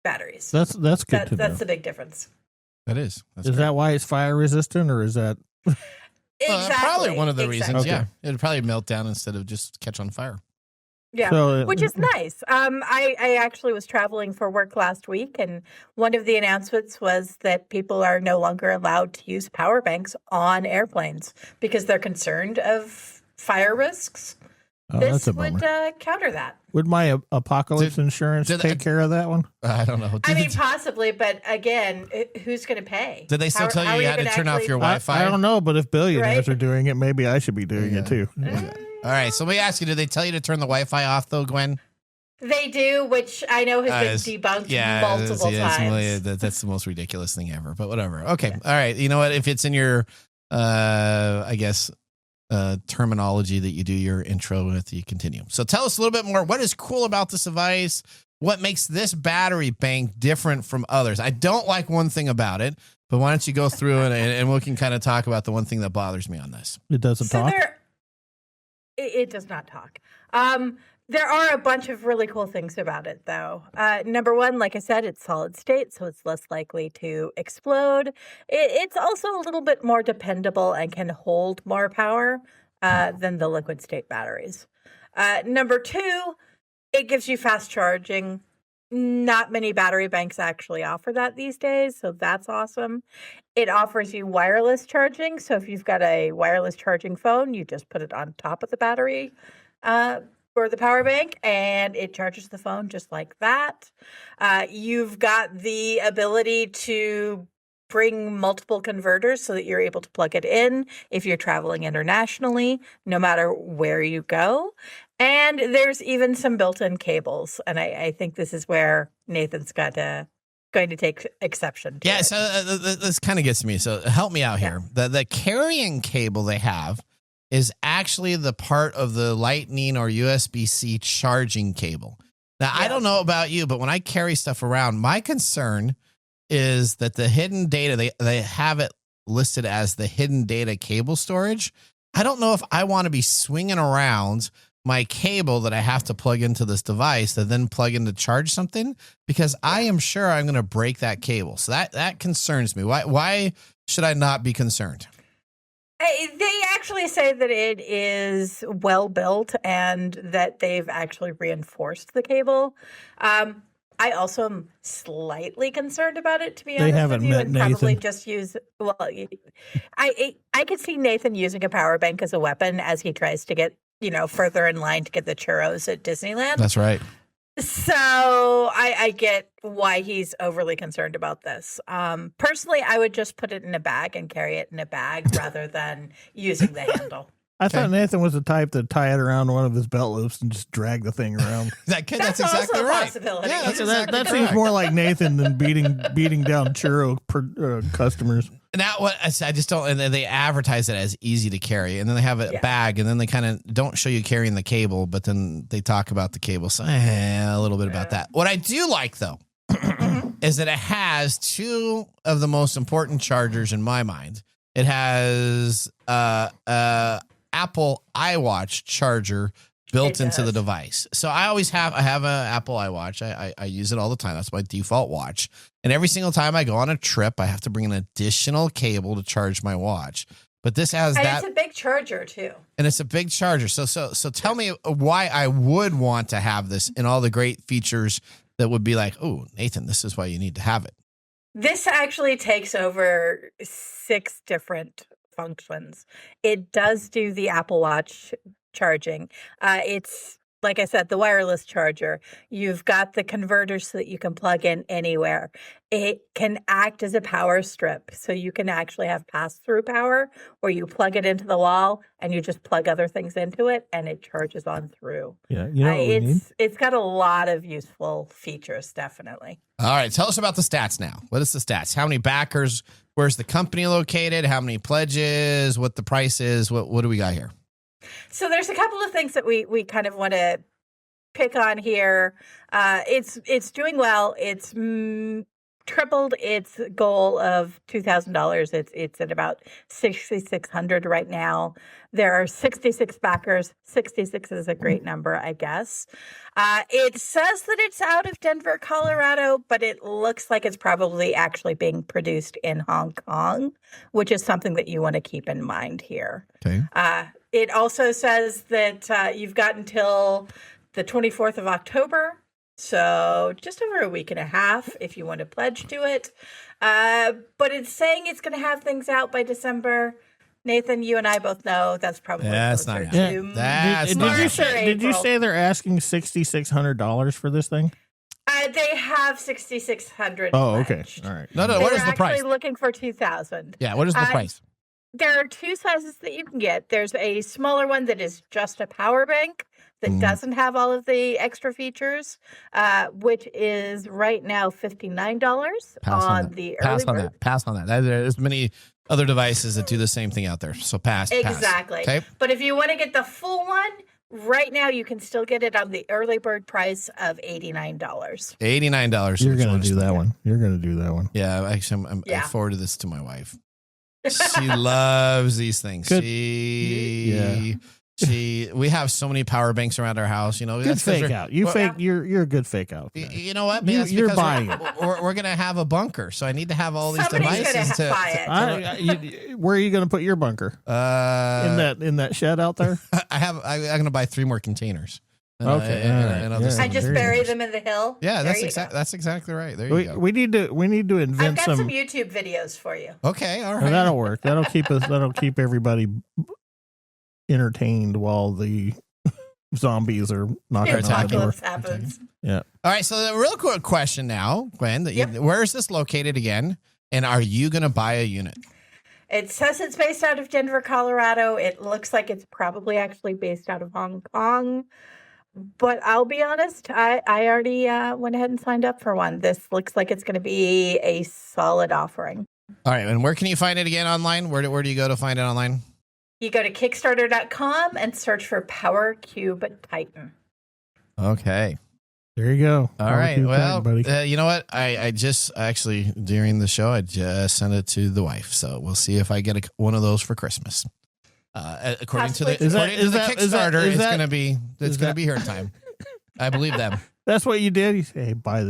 S8: batteries.
S3: that's good to know.
S8: That's the big difference.
S2: That is. That's
S3: Is
S2: great.
S3: that why it's fire resistant, or is that?
S8: Exactly.
S2: Probably one of the reasons.
S3: Okay.
S2: Yeah. It'd probably melt down instead of just catch on fire.
S8: Yeah.
S3: So,
S8: Which is nice. I actually was traveling for work last week, and one of the announcements was that people are no longer allowed to use power banks on airplanes because they're concerned of fire risks.
S3: Oh,
S8: This
S3: that's a
S8: would
S3: bummer.
S8: counter that.
S3: Would my apocalypse
S2: Did-
S3: insurance
S2: did-
S3: take care of that one?
S2: I don't know.
S8: I mean, possibly, but again, who's going to pay?
S2: Did they still
S8: How-
S2: tell
S8: how
S2: you
S8: are
S2: you had to
S8: gonna
S2: turn off
S8: actually-
S2: your Wi-Fi?
S3: I don't know, but if billionaires
S8: Right?
S3: are doing it, maybe I should be doing it too.
S2: All right. So let me ask you, did they tell you to turn the Wi-Fi off though, Gwen?
S8: They do, which I know has been debunked multiple times.
S2: That's the most ridiculous thing ever, but whatever. Okay. All right. You know what? If it's in your, I guess, terminology that you do your intro with, you continue. So tell us a little bit more. What is cool about this device? What makes this battery bank different from others? I don't like one thing about it, but why don't you go through it and we can kind of talk about the one thing that bothers me on this.
S3: It doesn't
S8: So
S3: talk.
S8: it does not talk. There are a bunch of really cool things about it, though. Number one, like I said, it's solid state, so it's less likely to explode. It's also a little bit more dependable and can hold more power than the liquid state batteries. Number two, It gives you fast charging. Not many battery banks actually offer that these days, so that's awesome. It offers you wireless charging. So if you've got a wireless charging phone, you just put it on top of the battery or the power bank, and it charges the phone just like that. You've got the ability to bring multiple converters so that you're able to plug it in if you're traveling internationally, no matter where you go. And there's even some built-in cables. And I think this is where Nathan's going to take exception to.
S2: Yeah,
S8: it.
S2: so this kind of gets me. So help me out here. The carrying cable they have is actually the part of the Lightning or USB-C charging cable. Now, I don't know about you, but when I carry stuff around, my concern is that the hidden data, they have it listed as the hidden data cable storage. I don't know if I want to be swinging around my cable that I have to plug into this device to then plug in to charge something, because I am sure I'm going to break that cable. So that concerns me. Why should I not be concerned?
S8: They actually say that it is well built and that they've actually reinforced the cable. I also am slightly concerned about it, to be honest
S3: haven't
S8: with you,
S3: met
S8: and probably
S3: Nathan.
S8: just use. Well, I could see Nathan using a power bank as a weapon as he tries to get further in line to get the churros at Disneyland.
S2: That's right.
S8: So I get why he's overly concerned about this. Personally, I would just put it in a bag and carry it in a bag rather than using the handle.
S3: I thought Nathan was the type to tie it around one of his belt loops and just drag the thing around.
S2: That's
S8: also
S2: exactly
S8: a
S2: right.
S8: possibility.
S2: Yeah, that's
S3: that
S2: exactly
S3: seems
S2: right.
S3: more like Nathan than beating down churro customers.
S2: Now, what I just don't, and then they advertise it as easy to carry, and then they have a bag, and then they kind of don't show you carrying the cable, but then they talk about the cable. So a little bit about that. What I do like, though, is that it has two of the most important chargers in my mind. It has Apple iWatch charger built into the device. So I have an Apple iWatch. I use it all the time. That's my default watch. And every single time I go on a trip, I have to bring an additional cable to charge my watch. But this has
S8: And
S2: that.
S8: it's a big charger too.
S2: And it's a big charger. So tell me why I would want to have this and all the great features that would be like, oh, Nathan, this is why you need to have it.
S8: This actually takes over 6 different functions. It does do the Apple Watch charging. It's, like I said, the wireless charger. You've got the converter so that you can plug in anywhere. It can act as a power strip. So you can actually have pass-through power where you plug it into the wall and you just plug other things into it and it charges on through.
S3: Yeah, you know what we need?
S8: It's got a lot of useful features, definitely.
S2: All right. Tell us about the stats now. What is the stats? How many backers? Where's the company located? How many pledges? What the price is? What do we got here?
S8: So there's a couple of things that we kind of want to pick on here. It's doing well. It's tripled its goal of $2,000. It's at about $6,600 right now. There are 66 backers. 66 is a great number, I guess. It says that it's out of Denver, Colorado, but it looks like it's probably actually being produced in Hong Kong, which is something that you want to keep in mind here.
S2: Okay.
S8: It also says that you've got until the 24th of October, so just over a week and a half if you want to pledge to it. But it's saying it's going to have things out by December. Nathan, you and I both know that's probably
S2: That's not
S8: closer
S2: happening.
S8: to
S2: That's
S8: March
S2: not
S8: or
S2: happening.
S3: Did you
S8: April.
S3: say they're asking $6,600 for this thing?
S8: They have 6,600.
S3: Oh, okay.
S8: pledged.
S3: All right.
S2: No,
S8: They
S2: what
S8: were
S2: is the price?
S8: actually looking for 2,000.
S2: Yeah, what is the price?
S8: There are 2 sizes that you can get. There's a smaller one that is just a power bank that doesn't have all of the extra features, which is right now $59 on the early bird.
S2: Pass on that. There's many other devices that do the same thing out there. So pass.
S8: Exactly.
S2: Okay.
S8: But if you want to get the full one, right now you can still get it on the early bird price of $89.
S2: $89.
S3: You're going to do that one. You're going to do that one.
S2: Yeah, actually, I
S8: Yeah.
S2: forwarded this to my wife. She loves these things.
S3: Good.
S2: We have so many power banks around our house. You know,
S3: Good fake out. You're a good fake out.
S2: You know what?
S3: You're
S2: Because
S3: buying it.
S2: We're going to have a bunker, so I need to have all these
S8: Somebody's
S2: devices
S8: gonna buy it.
S3: Where are you going to put your bunker? In that shed out there?
S2: I'm going to buy 3 more containers.
S3: Okay.
S2: And I'll
S3: Yeah.
S8: I just
S3: very
S8: bury
S3: nice.
S8: them in the hill.
S2: Yeah,
S8: There
S2: that's
S8: you go.
S2: that's exactly right. There you go.
S3: We need to
S8: I've
S3: invent
S8: got some YouTube videos for you.
S2: Okay, all
S3: Well,
S2: right.
S3: that'll work. That'll keep everybody entertained while the zombies are knocking on the door.
S8: Apocalypse happens.
S3: Yeah.
S2: All right, so the real quick question now, Gwen,
S8: Yep.
S2: where is this located again? And are you going to buy a unit?
S8: It says it's based out of Denver, Colorado. It looks like it's probably actually based out of Hong Kong. But I'll be honest, I already went ahead and signed up for one. This looks like it's going to be a solid offering.
S2: All right, and where can you find it again online? Where do you go to find it online?
S8: You go to Kickstarter.com and search for Power Cube Titan.
S2: Okay.
S3: There you go.
S2: All right. Well,
S3: buddy.
S2: you know what? I just actually, during the show, I just sent it to the wife. So we'll see if I get one of those for Christmas. According to the Kickstarter, it's going to be here in time. I believe them.
S3: That's what you did. You say, hey, buy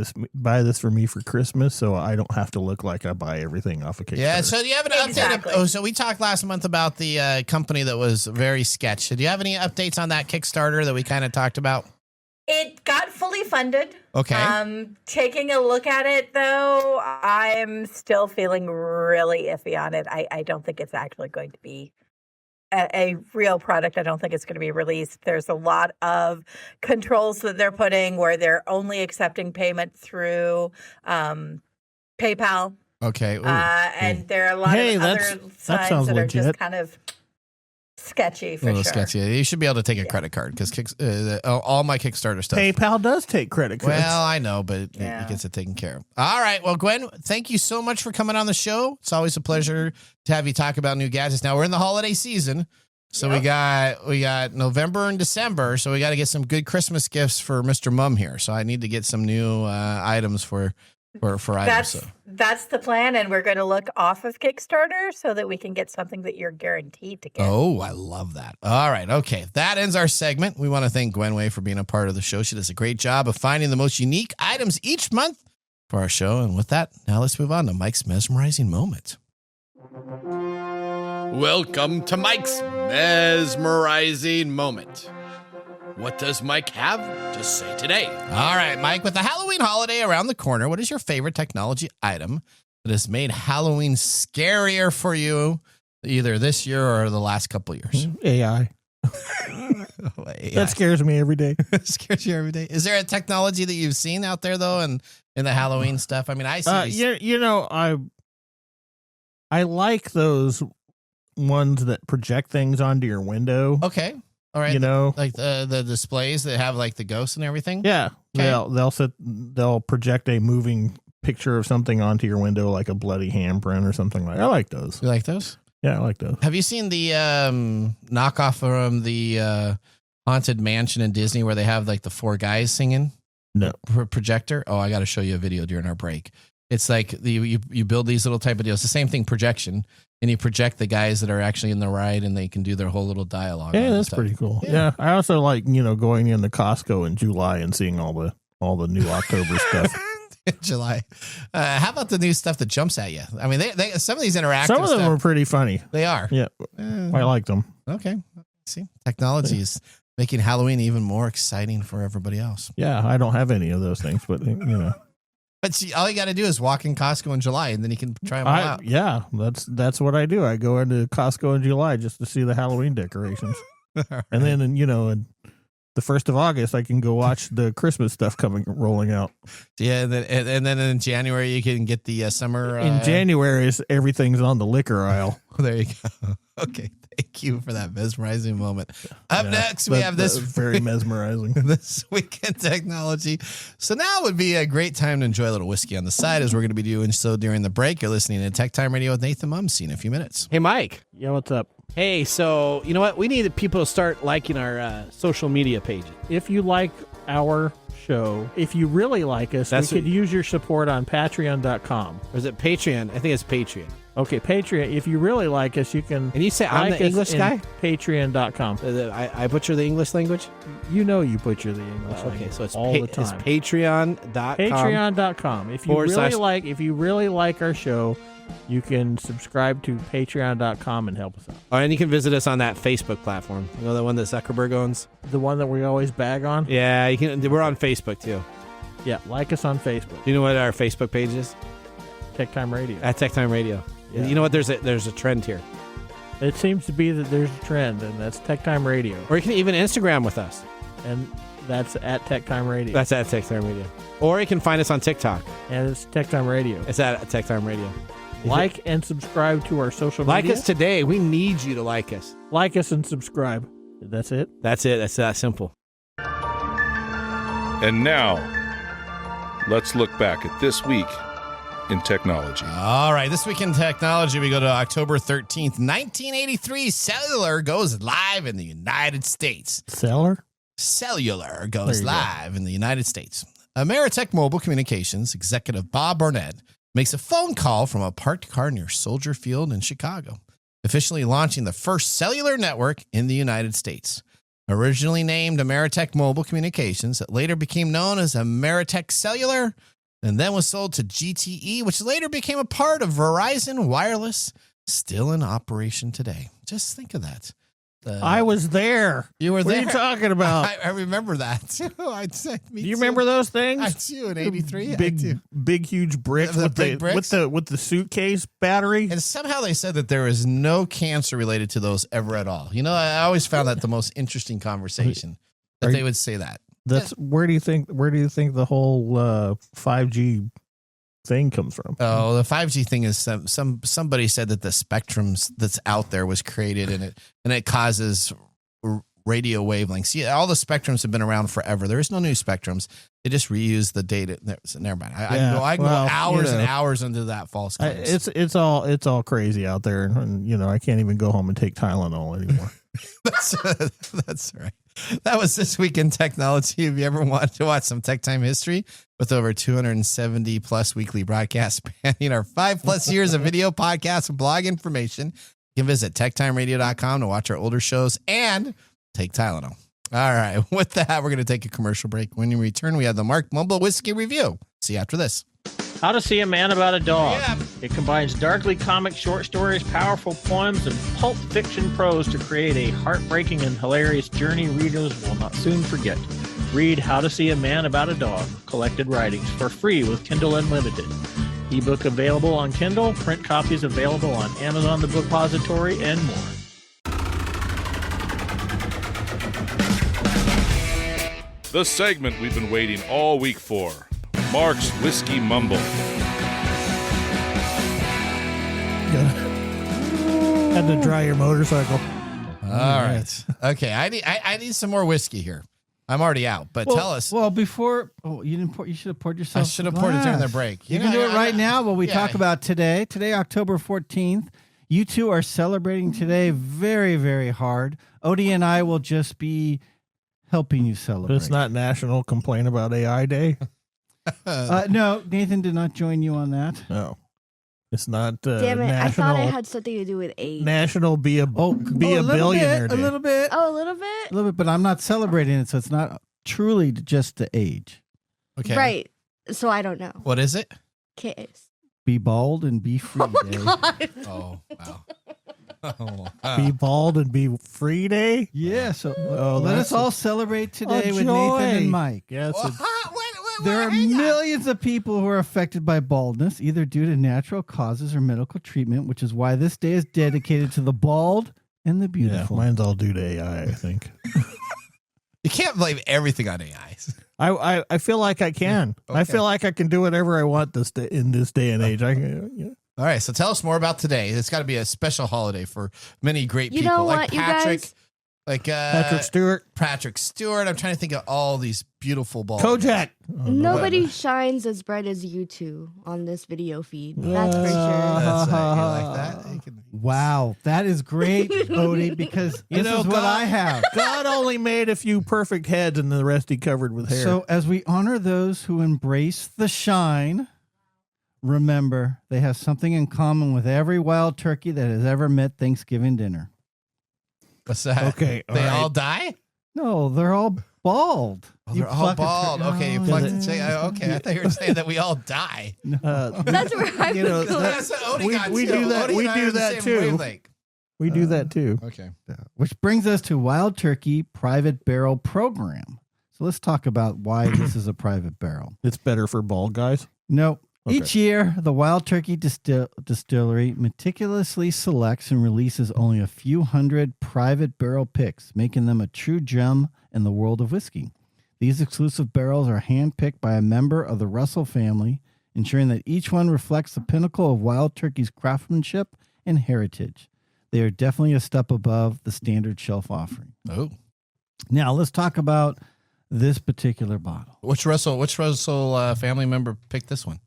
S3: this for me for Christmas, so I don't have to look like I buy everything off of Kickstarter.
S2: Yeah. So do you have an
S8: Exactly.
S2: update? So we talked last month about the company that was very sketch. So do you have any updates on that Kickstarter that we kind of talked about?
S8: It got fully funded.
S2: Okay.
S8: Taking a look at it, though, I'm still feeling really iffy on it. I don't think it's actually going to be a real product. I don't think it's going to be released. There's a lot of controls that they're putting where they're only accepting payment through PayPal.
S2: Okay. Ooh,
S8: and there are a lot of other
S3: that
S8: signs
S3: sounds
S8: that are
S3: legit.
S8: just kind of sketchy
S2: a
S8: for
S2: little
S8: sure.
S2: sketchy. You should be able to take a credit card because all my Kickstarter stuff.
S3: PayPal does take credit cards.
S2: Well, I know, but it
S8: Yeah.
S2: gets it taken care of. All right. Well, Gwen, thank you so much for coming on the show. It's always a pleasure to have you talk about new gadgets. Now we're in the holiday season, so we got November and December, so we got to get some good Christmas gifts for Mr. Mumm here. So I need to get some new items for items.
S8: That's the plan, and we're going to look off of Kickstarter so that we can get something that you're guaranteed to get.
S2: Oh, I love that. All right. Okay. That ends our segment. We want to thank Gwen Way for being a part of the show. She does a great job of finding the most unique items each month for our show. And with that, now let's move on to Mike's mesmerizing moment. Welcome to Mike's mesmerizing moment. What does Mike have to say today? All right, Mike, with the Halloween holiday around the corner, what is your favorite technology item that has made Halloween scarier for you either this year or the last couple of years?
S3: AI. That scares me every day.
S2: Scares you every day. Is there a technology that you've seen out there, though, and in the Halloween stuff? I mean, I see these.
S3: I like those ones that project things onto your window.
S2: Okay. All right. Like the displays that have like the ghosts and everything.
S3: Yeah.
S2: Okay.
S3: They'll project a moving picture of something onto your window, like a bloody handprint or something like that. I like those.
S2: You like those?
S3: Yeah, I like those.
S2: Have you seen the knockoff from the Haunted Mansion in Disney where they have like the four guys singing?
S3: No.
S2: Projector? Oh, I got to show you a video during our break. It's like you build these little type of deals. The same thing, projection. And you project the guys that are actually in the ride and they can do their whole little dialogue.
S3: Yeah, that's pretty cool. Yeah. I also like, going into Costco in July and seeing all the new October stuff.
S2: In July. How about the new stuff that jumps at you? I mean, they some of these interactive
S3: Some of them
S2: stuff,
S3: are pretty funny.
S2: They are.
S3: Yeah. I like them.
S2: Okay. See, technology is making Halloween even more exciting for everybody else.
S3: Yeah, I don't have any of those things, but
S2: But see, all you got to do is walk in Costco in July, and then you can try them all out.
S3: Yeah, that's what I do. I go into Costco in July just to see the Halloween decorations,
S2: Right.
S3: and then in the 1st of August I can go watch the Christmas stuff rolling out.
S2: Yeah, and then in January you can get the summer.
S3: In January, everything's on the liquor aisle.
S2: There you go. Okay, thank you for that mesmerizing moment. Up next, we have this
S3: very mesmerizing.
S2: This week in technology. So now would be a great time to enjoy a little whiskey on the side, as we're going to be doing so during the break. You're listening to TechTime Radio with Nathan Mumm. See you in a few minutes.
S9: Hey, Mike.
S3: Yeah, what's up?
S9: Hey, so you know what? We need people to start liking our social media pages.
S3: If you like our show, if you really like us, we could use your support on patreon.com.
S9: Or is it Patreon? I think it's Patreon.
S3: Okay, Patreon. If you really like us, you can.
S9: And you say I'm the English guy?
S3: Patreon.com.
S9: I butcher the English language?
S3: You butcher the English language.
S9: Okay, so it's
S3: all the time.
S9: It's Patreon.com.
S3: Patreon.com. If you really like our show, You can subscribe to patreon.com and help us out.
S9: Oh, and you can visit us on that Facebook platform. You know, the one that Zuckerberg owns?
S3: The one that we always bag on?
S9: Yeah, you can. We're on Facebook, too.
S3: Yeah, like us on Facebook.
S9: Do you know what our Facebook page is?
S3: TechTime Radio.
S9: At TechTime Radio.
S3: Yeah.
S9: You know what? There's a trend here.
S3: It seems to be that there's a trend, and that's TechTime Radio.
S9: Or you can even Instagram with us.
S3: And that's at TechTime Radio.
S9: That's at TechTime Radio. Or you can find us on TikTok.
S3: And it's TechTime Radio.
S9: It's at TechTime Radio.
S3: Like and subscribe to our social
S9: Like
S3: media.
S9: us today. We need you to like us.
S3: Like us and subscribe. That's it?
S9: That's it. That's that simple.
S1: And now, let's look back at this week in technology.
S2: All right, this week in technology, we go to October 13th, 1983. Cellular goes live in the United States. Cellular goes live in the United States. Ameritech Mobile Communications executive Bob Barnett makes a phone call from a parked car near Soldier Field in Chicago, officially launching the first cellular network in the United States. Originally named Ameritech Mobile Communications, it later became known as Ameritech Cellular, and then was sold to GTE, which later became a part of Verizon Wireless, still in operation today. Just think of that.
S3: I was there.
S2: You were there.
S3: What are you talking about?
S2: I remember that too.
S3: Do you remember those things?
S2: I do in '83.
S3: Big, huge bricks with the suitcase battery.
S2: And somehow they said that there is no cancer related to those ever at all. You know, I always found that the most interesting conversation that they would say that.
S3: That's where do you think the whole 5G thing comes from?
S2: Oh, the 5G thing is somebody said that the spectrums that's out there was created and it causes radio wavelengths. Yeah, all the spectrums have been around forever. There is no new spectrums. They just reuse the data. Never mind. I can go hours and hours into that false claims.
S3: It's all crazy out there, and I can't even go home and take Tylenol anymore.
S2: That's right. That was This Week in Technology. If you ever wanted to watch some Tech Time history with over 270 plus weekly broadcasts spanning our 5+ years of video podcasts and blog information, you can visit techtimeradio.com to watch our older shows and take Tylenol. All right. With that, we're going to take a commercial break. When we return, we have the Mark Mumble Whiskey Review. See you after this.
S3: How to See a Man About a Dog. Yeah. It combines darkly comic short stories, powerful poems, and pulp fiction prose to create a heartbreaking and hilarious journey readers will not soon forget. Read How to See a Man About a Dog, collected writings, for free with Kindle Unlimited. Ebook available on Kindle, print copies available on Amazon The Bookpository, and more.
S1: The segment we've been waiting all week for. Mark's Whiskey Mumble.
S3: Had to dry your motorcycle.
S2: All right. Okay. I need some more whiskey here. I'm already out, but tell us.
S7: Well, before you didn't pour, you should have poured yourself.
S2: I should have poured it during the break.
S7: You can do it right now. While we talk about today. Today, October 14th. You two are celebrating today very, very hard. Odie and I will just be helping you celebrate.
S3: But it's not National Complain About AI Day.
S7: No, Nathan did not join you on that.
S3: No, it's not.
S5: Damn it! I thought it had something to do with age.
S3: National Be a Billionaire Day.
S7: A little bit.
S5: Oh, a little bit.
S7: A little bit, but I'm not celebrating it, so it's not truly just the age.
S2: Okay.
S5: Right. So I don't know.
S2: What is it?
S5: Kiss.
S7: Be bald and be free day.
S5: God.
S2: Oh, wow.
S3: Be bald and be free day.
S7: Yeah. So let us all celebrate today with Nathan and Mike.
S3: Yes.
S7: There are millions of people who are affected by baldness, either due to natural causes or medical treatment, which is why this day is dedicated to the bald and the beautiful.
S3: Yeah, mine's all due to AI, I think.
S2: You can't blame everything on AI.
S3: I feel like I can.
S2: Okay.
S3: I feel like I can do whatever I want in this day and age.
S2: All right, so tell us more about today. It's got to be a special holiday for many great people.
S5: You know
S2: like
S5: what, you
S2: Patrick,
S5: guys?
S2: like
S3: Patrick Stewart.
S2: I'm trying to think of all these beautiful balls.
S3: Kojak.
S5: Nobody shines as bright as you two on this video feed. That's for sure.
S2: That's right. You like that? You can...
S7: Wow, that is great, Odie, because this is what I have.
S3: God only made a few perfect heads and the rest he covered with hair.
S7: So as we honor those who embrace the shine, remember they have something in common with every wild turkey that has ever met Thanksgiving dinner.
S2: What's that?
S3: Okay.
S2: They all die?
S7: No, they're all bald.
S2: Oh,
S7: You
S2: they're all
S7: pluck a
S2: bald.
S7: tree-
S2: Okay, you
S7: Oh,
S2: pluck
S7: yeah.
S2: the tree. Okay, I thought you were saying that we all die.
S5: That's where I
S3: you know,
S5: would go.
S2: That's what Odie got
S3: we
S2: too.
S3: do that.
S2: Odie
S3: We
S2: and I
S3: do
S2: are the
S3: that
S2: same
S3: too.
S2: wavelength.
S3: We do that too.
S2: Okay.
S7: Which brings us to Wild Turkey Private Barrel Program. So let's talk about why this is a private barrel.
S3: It's better for bald guys.
S7: No.
S3: Okay.
S7: Each year, the Wild Turkey Distillery meticulously selects and releases only a few hundred private barrel picks, making them a true gem in the world of whiskey. These exclusive barrels are handpicked by a member of the Russell family, ensuring that each one reflects the pinnacle of Wild Turkey's craftsmanship and heritage. They are definitely a step above the standard shelf offering.
S2: Oh.
S7: Now, let's talk about this particular bottle.
S2: Which Russell family member picked this one?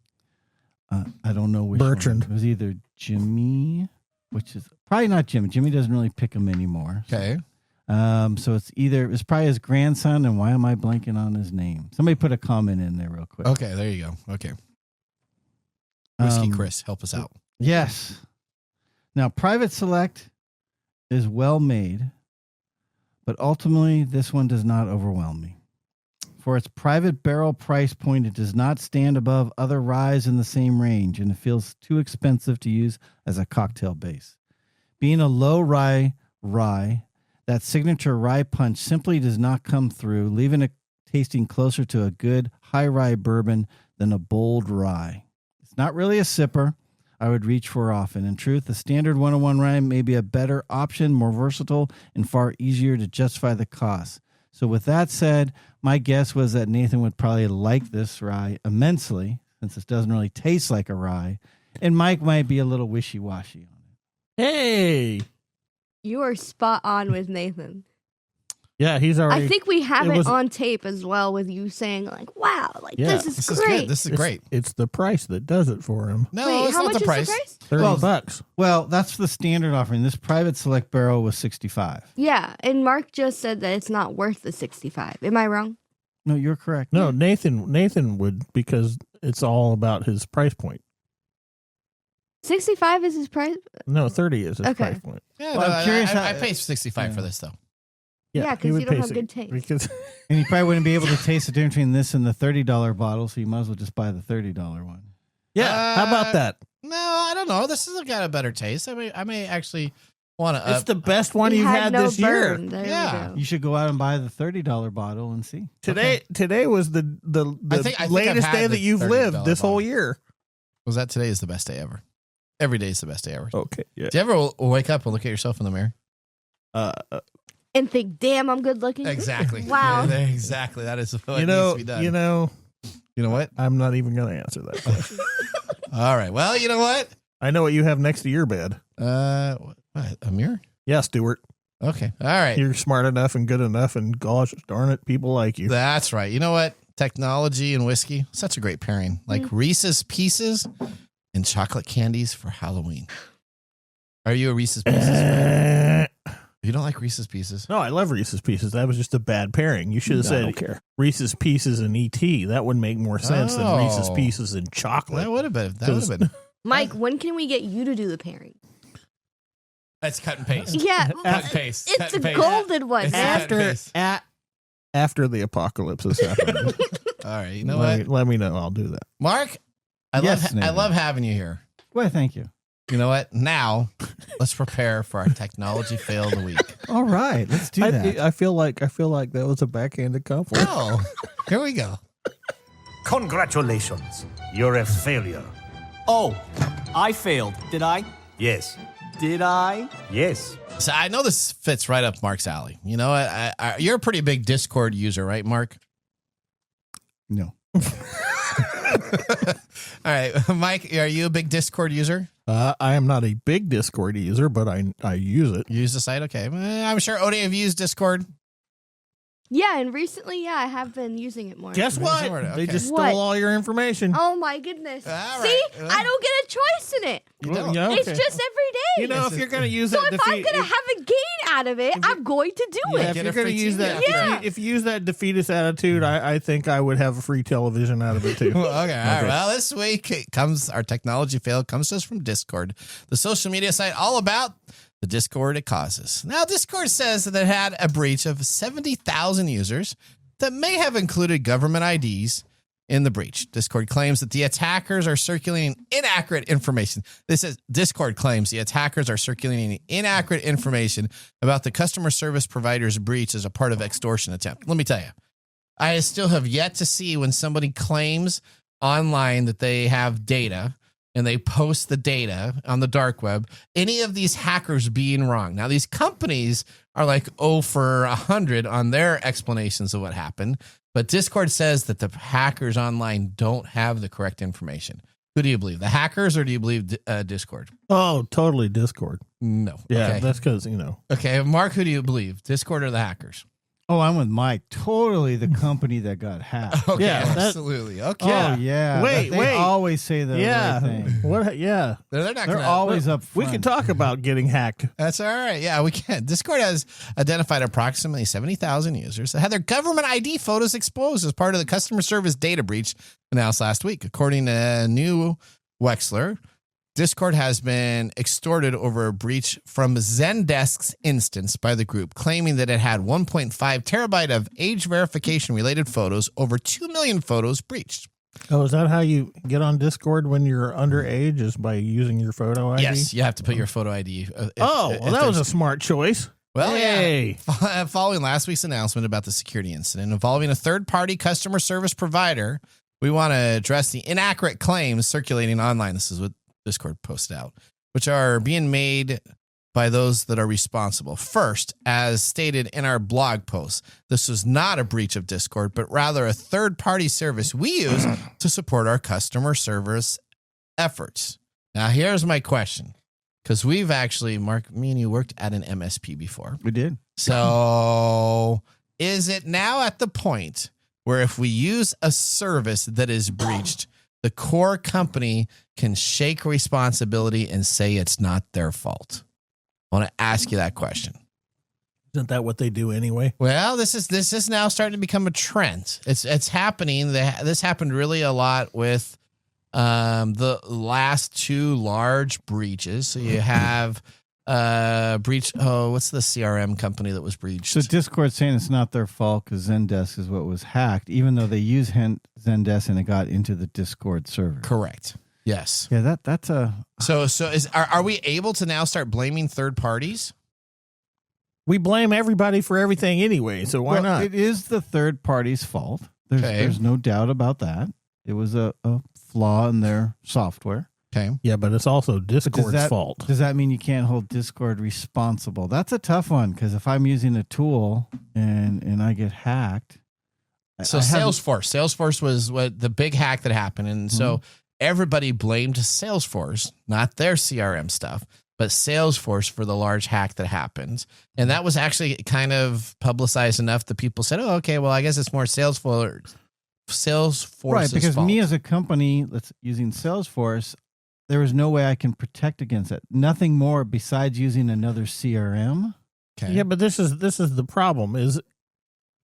S7: I don't know which
S3: Bertrand.
S7: one. It was either Jimmy, which is probably not Jimmy. Jimmy doesn't really pick them anymore.
S2: Okay.
S7: So it's probably his grandson, and why am I blanking on his name? Somebody put a comment in there real quick.
S2: Okay, there you go. Okay. Whiskey Chris, help us out.
S7: Yes. Now, Private Select is well made, but ultimately this one does not overwhelm me. For its private barrel price point, it does not stand above other ryes in the same range, and it feels too expensive to use as a cocktail base. Being a low rye, that signature rye punch simply does not come through, leaving it tasting closer to a good high rye bourbon than a bold rye. It's not really a sipper I would reach for often. In truth, the standard 101 rye may be a better option, more versatile, and far easier to justify the cost. So with that said, my guess was that Nathan would probably like this rye immensely, since it doesn't really taste like a rye, and Mike might be a little wishy-washy on it.
S3: Hey.
S5: You are spot on with Nathan.
S3: Yeah, he's already.
S5: I think we have
S3: it
S5: it
S3: was-
S5: on tape as well with you saying like, "Wow, like
S3: Yeah.
S5: this is
S2: This is
S5: great."
S2: good. This is great.
S3: It's the price that does it for him.
S2: No,
S5: Wait,
S2: it's
S5: how
S2: not
S5: much
S2: the price.
S5: is the price?
S3: $30.
S7: Well, that's the standard offering. This Private Select barrel was $65.
S5: Yeah, and Mark just said that it's not worth the 65. Am I wrong?
S7: No, you're correct.
S3: No, Nathan would, because it's all about his price point.
S5: 65 is his price?
S3: No, 30 is his
S5: Okay.
S3: price point.
S2: Yeah,
S7: Well,
S2: no,
S7: I'm curious
S2: I
S7: how-
S2: paid 65 for this though.
S5: Yeah, 'cause
S3: he
S5: you
S3: would
S5: don't
S3: pay
S5: have
S3: six-
S5: good taste.
S3: Because
S7: And you probably wouldn't be able to taste the difference between this and the $30 bottle, so you might as well just buy the $30 one.
S3: yeah, how about that?
S2: No, I don't know. This has got a better taste. I may actually want to.
S3: It's the best one
S5: It
S3: you've
S5: had
S3: had
S5: no
S3: this year.
S5: burn. There
S2: Yeah.
S5: we go.
S7: You should go out and buy the $30 bottle and see.
S3: Today was the
S2: I think I've
S3: latest
S2: had
S3: day
S2: the
S3: that you've
S2: $30
S3: lived this whole
S2: bottle.
S3: year.
S2: Was that today is the best day ever? Every day is the best day ever.
S3: Okay, yeah.
S2: Do you ever wake up and look at yourself in the mirror?
S5: And think, damn, I'm good looking.
S2: Exactly.
S5: Wow.
S2: Yeah, exactly. That is what
S3: you
S2: needs
S3: know,
S2: to be done.
S3: you know,
S2: You know what?
S3: I'm not even going to answer that question.
S2: All right. Well, you know what?
S3: I know what you have next to your bed.
S2: What, a mirror?
S3: Yeah, Stuart.
S2: Okay. All right.
S3: You're smart enough and good enough, and gosh darn it, people like you.
S2: That's right. You know what? Technology and whiskey, such a great pairing. Like Reese's Pieces and chocolate candies for Halloween. Are you a Reese's Pieces fan? You don't like Reese's Pieces?
S3: No, I love Reese's Pieces. That was just a bad pairing. You should have said Reese's Pieces and E.T. That would make more sense than Reese's
S2: Oh.
S3: Pieces and chocolate.
S2: That would have been. That would have been.
S5: Mike, when can we get you to do the pairing?
S2: That's cut and paste.
S5: Yeah.
S2: Cut and paste.
S5: It's
S2: Cut
S5: the
S2: and paste.
S5: golden one.
S2: It's
S5: man.
S2: cut and paste.
S3: After the apocalypse is happening.
S2: All right. You know what?
S3: Let me know. I'll do that.
S2: Mark, I
S7: Yes,
S2: I
S7: Nathan.
S2: love having you here.
S7: Well, thank you.
S2: You know what? Now, let's prepare for our technology fail of the week.
S7: All right, let's do that.
S3: I feel like that was a backhanded compliment.
S2: Oh, here we go.
S10: Congratulations. You're a failure.
S11: Oh, I failed, did I?
S10: Yes.
S11: Did I?
S10: Yes.
S2: So I know this fits right up Mark's alley. You know, you're a pretty big Discord user, right, Mark?
S7: No.
S2: All right, Mike, are you a big Discord user?
S3: I am not a big Discord user, but I use it.
S2: You use the site? Okay. I'm sure Odie have used Discord.
S5: Yeah, and recently, I have been using it more.
S3: Guess what?
S2: Okay.
S3: They just
S5: What?
S3: stole all your information.
S5: Oh my goodness.
S2: All right.
S5: See? I don't get a choice in it.
S2: You don't.
S3: Yeah,
S5: It's
S3: okay.
S5: just every day.
S3: You know, if you're going to use
S5: so
S3: that
S5: if I'm going to have a gain out of it, I'm going to do
S3: yeah,
S5: it.
S3: if
S2: Get
S3: you're
S2: a
S3: going to
S2: free
S3: use
S2: TV
S3: that,
S5: Yeah.
S3: if you use that defeatist attitude, I think I would have a free television out of it too.
S2: Okay, all right. Well, this week our technology fail comes to us from Discord, the social media site all about the discord it causes. Now, Discord says that it had a breach of 70,000 users that may have included government IDs in the breach. Discord claims that the attackers are circulating inaccurate information. This is Discord claims the attackers are circulating inaccurate information about the customer service provider's breach as a part of extortion attempt. Let me tell you, I still have yet to see when somebody claims online that they have data and they post the data on the dark web, any of these hackers being wrong. Now, these companies are like 0 for 100 on their explanations of what happened. But Discord says that the hackers online don't have the correct information. Who do you believe? The hackers, or do you believe Discord?
S3: Oh, totally Discord.
S2: No.
S3: Yeah,
S2: Okay.
S3: that's because,
S2: Okay, Mark, who do you believe? Discord or the hackers?
S7: Oh, I'm with Mike. Totally the company that got hacked.
S2: Okay,
S3: Yeah, that-
S2: absolutely. Okay.
S7: Oh, yeah.
S3: Wait,
S7: They
S3: wait.
S7: always say the right thing.
S3: What? Yeah.
S2: They're not
S7: They're
S2: gonna,
S7: always up
S3: We
S7: front.
S3: can talk about getting hacked.
S2: That's all right. Yeah, we can. Discord has identified approximately 70,000 users that had their government ID photos exposed as part of the customer service data breach announced last week. According to new Wexler, Discord has been extorted over a breach from Zendesk's instance by the group, claiming that it had 1.5 terabyte of age verification related photos, over 2 million photos breached.
S3: Oh, is that how you get on Discord when you're underage? Is by using your photo ID?
S2: Yes, you have to put your photo ID.
S3: That was a smart choice.
S2: Well,
S3: Hey.
S2: yeah. Following last week's announcement about the security incident involving a third-party customer service provider, we want to address the inaccurate claims circulating online. This is what Discord posted out, which are being made by those that are responsible. First, as stated in our blog post, this was not a breach of Discord, but rather a third-party service we use to support our customer service efforts. Now, here's my question, because we've actually, Mark, me and you worked at an MSP before.
S7: We did.
S2: So is it now at the point where if we use a service that is breached, the core company can shake responsibility and say it's not their fault? I want to ask you that question.
S3: Isn't that what they do anyway?
S2: Well, this is now starting to become a trend. It's happening. This happened really a lot with the last two large breaches. So you have breach. Oh, what's the CRM company that was breached?
S7: So Discord's saying it's not their fault because Zendesk is what was hacked, even though they use Zendesk and it got into the Discord server.
S2: Correct. Yes.
S7: Yeah, that's a.
S2: So are we able to now start blaming third parties?
S3: We blame everybody for everything anyway, so why not?
S7: It is the third party's fault.
S2: Okay.
S7: There's no doubt about that. It was a flaw in their software.
S2: Okay.
S3: Yeah, but it's also Discord's
S7: Does
S3: fault.
S7: Does that mean you can't hold Discord responsible? That's a tough one because if I'm using a tool and I get hacked.
S2: So
S7: I have-
S2: Salesforce was what the big hack that happened. And so everybody blamed Salesforce, not their CRM stuff, but Salesforce for the large hack that happened. And that was actually kind of publicized enough that people said, oh, okay, well, I guess it's more Salesforce's
S7: right, because
S2: fault.
S7: me as a company that's using Salesforce, there is no way I can protect against it. Nothing more besides using another CRM.
S2: Okay.
S3: Yeah, but this is the problem is,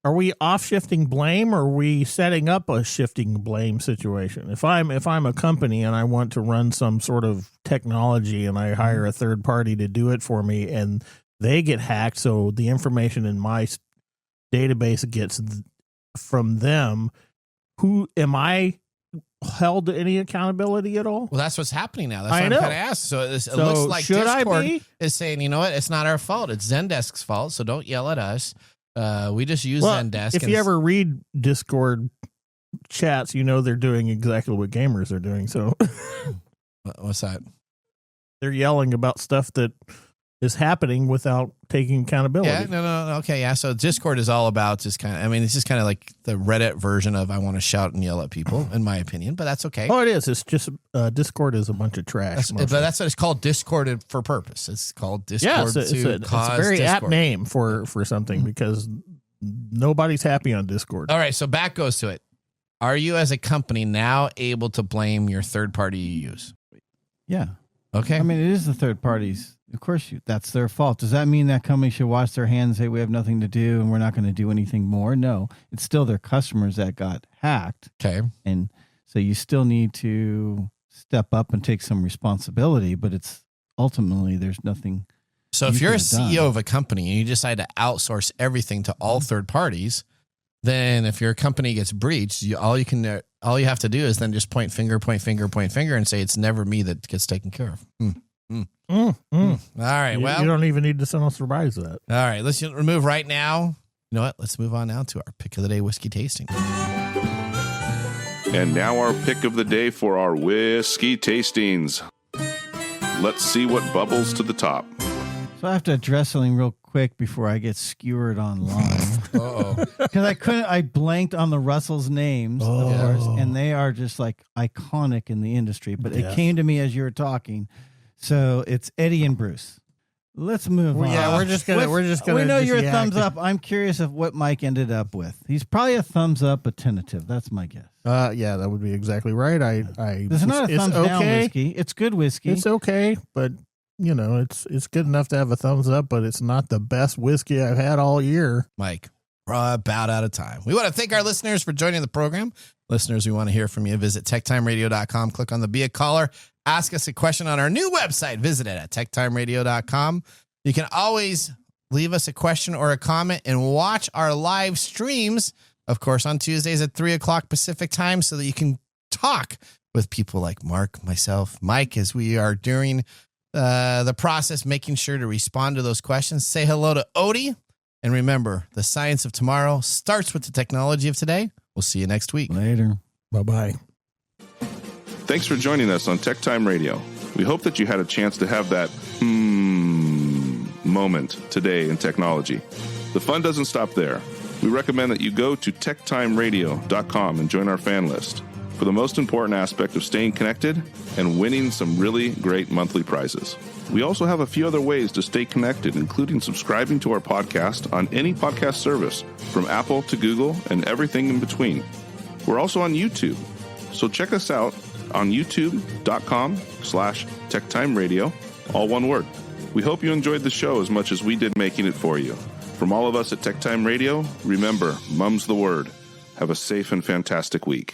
S3: are we off shifting blame or are we setting up a shifting blame situation? If I'm a company and I want to run some sort of technology and I hire a third party to do it for me and they get hacked, so the information in my database gets from them, who am I held to any accountability at all?
S2: Well, that's what's happening now. That's
S3: I
S2: what I'm
S3: know.
S2: kind of asking. So it
S3: So
S2: looks like
S3: should I
S2: Discord
S3: be?
S2: is saying, you know what? It's not our fault. It's Zendesk's fault. So don't yell at us. We just use
S3: Well,
S2: Zendesk.
S3: if you ever read Discord chats, you know they're doing exactly what gamers are doing. So
S2: What's that?
S3: they're yelling about stuff that is happening without taking accountability.
S2: Yeah, no. Okay, yeah. So Discord is all about just kind of, I mean, it's just kind of like the Reddit version of I want to shout and yell at people, in my opinion, but that's okay.
S3: Oh, it is. It's just Discord is a bunch of trash.
S2: But that's what it's called, Discord for purpose. It's called Discord
S3: yeah, it's a
S2: cause
S3: very
S2: Discord.
S3: apt name for something because nobody's happy on Discord.
S2: All right, so back goes to it. Are you as a company now able to blame your third party you use?
S7: Yeah.
S2: Okay.
S7: I mean, it is the third parties. Of course, that's their fault. Does that mean that company should wash their hands and say we have nothing to do and we're not going to do anything more? No, it's still their customers that got hacked.
S2: Okay.
S7: And so you still need to step up and take some responsibility, but it's ultimately there's nothing.
S2: So if you're a
S7: could have
S2: CEO
S7: done.
S2: of a company and you decide to outsource everything to all third parties, then if your company gets breached, all you have to do is then just point finger, and say it's never me that gets taken care of. All right. Well,
S3: you don't even need to send us surprise that.
S2: All right. Let's remove right now. You know what? Let's move on now to our pick of the day whiskey tasting.
S1: And now our pick of the day for our whiskey tastings. Let's see what bubbles to the top.
S7: So I have to address something real quick before I get skewered online. Because I blanked on the Russell's names, of course, and they are just like iconic in the industry. But it came to me as you were talking. So it's Eddie and Bruce. Let's move on.
S3: Yeah, we're just gonna.
S7: We know you're a thumbs up. I'm curious of what Mike ended up with. He's probably a thumbs up, but tentative. That's my guess.
S3: Yeah, that would be exactly right.
S7: This is not a thumbs down whiskey. It's good whiskey.
S3: It's okay, but it's good enough to have a thumbs up, but it's not the best whiskey I've had all year.
S2: Mike, we're about out of time. We want to thank our listeners for joining the program. Listeners, we want to hear from you. Visit techtimeradio.com. Click on the Be a Caller. Ask us a question on our new website. Visit it at techtimeradio.com. You can always leave us a question or a comment and watch our live streams, of course, on Tuesdays at 3 o'clock Pacific time, so that you can talk with people like Mark, myself, Mike, as we are during the process, making sure to respond to those questions. Say hello to Odie. And remember, the science of tomorrow starts with the technology of today. We'll see you next week.
S7: Later.
S3: Bye-bye.
S1: Thanks for joining us on Tech Time Radio. We hope that you had a chance to have that moment today in technology. The fun doesn't stop there. We recommend that you go to techtimeradio.com and join our fan list for the most important aspect of staying connected and winning some really great monthly prizes. We also have a few other ways to stay connected, including subscribing to our podcast on any podcast service, from Apple to Google and everything in between. We're also on YouTube, so check us out on youtube.com/techtimeradio, all one word. We hope you enjoyed the show as much as we did making it for you. From all of us at Tech Time Radio, remember, mum's the word. Have a safe and fantastic week.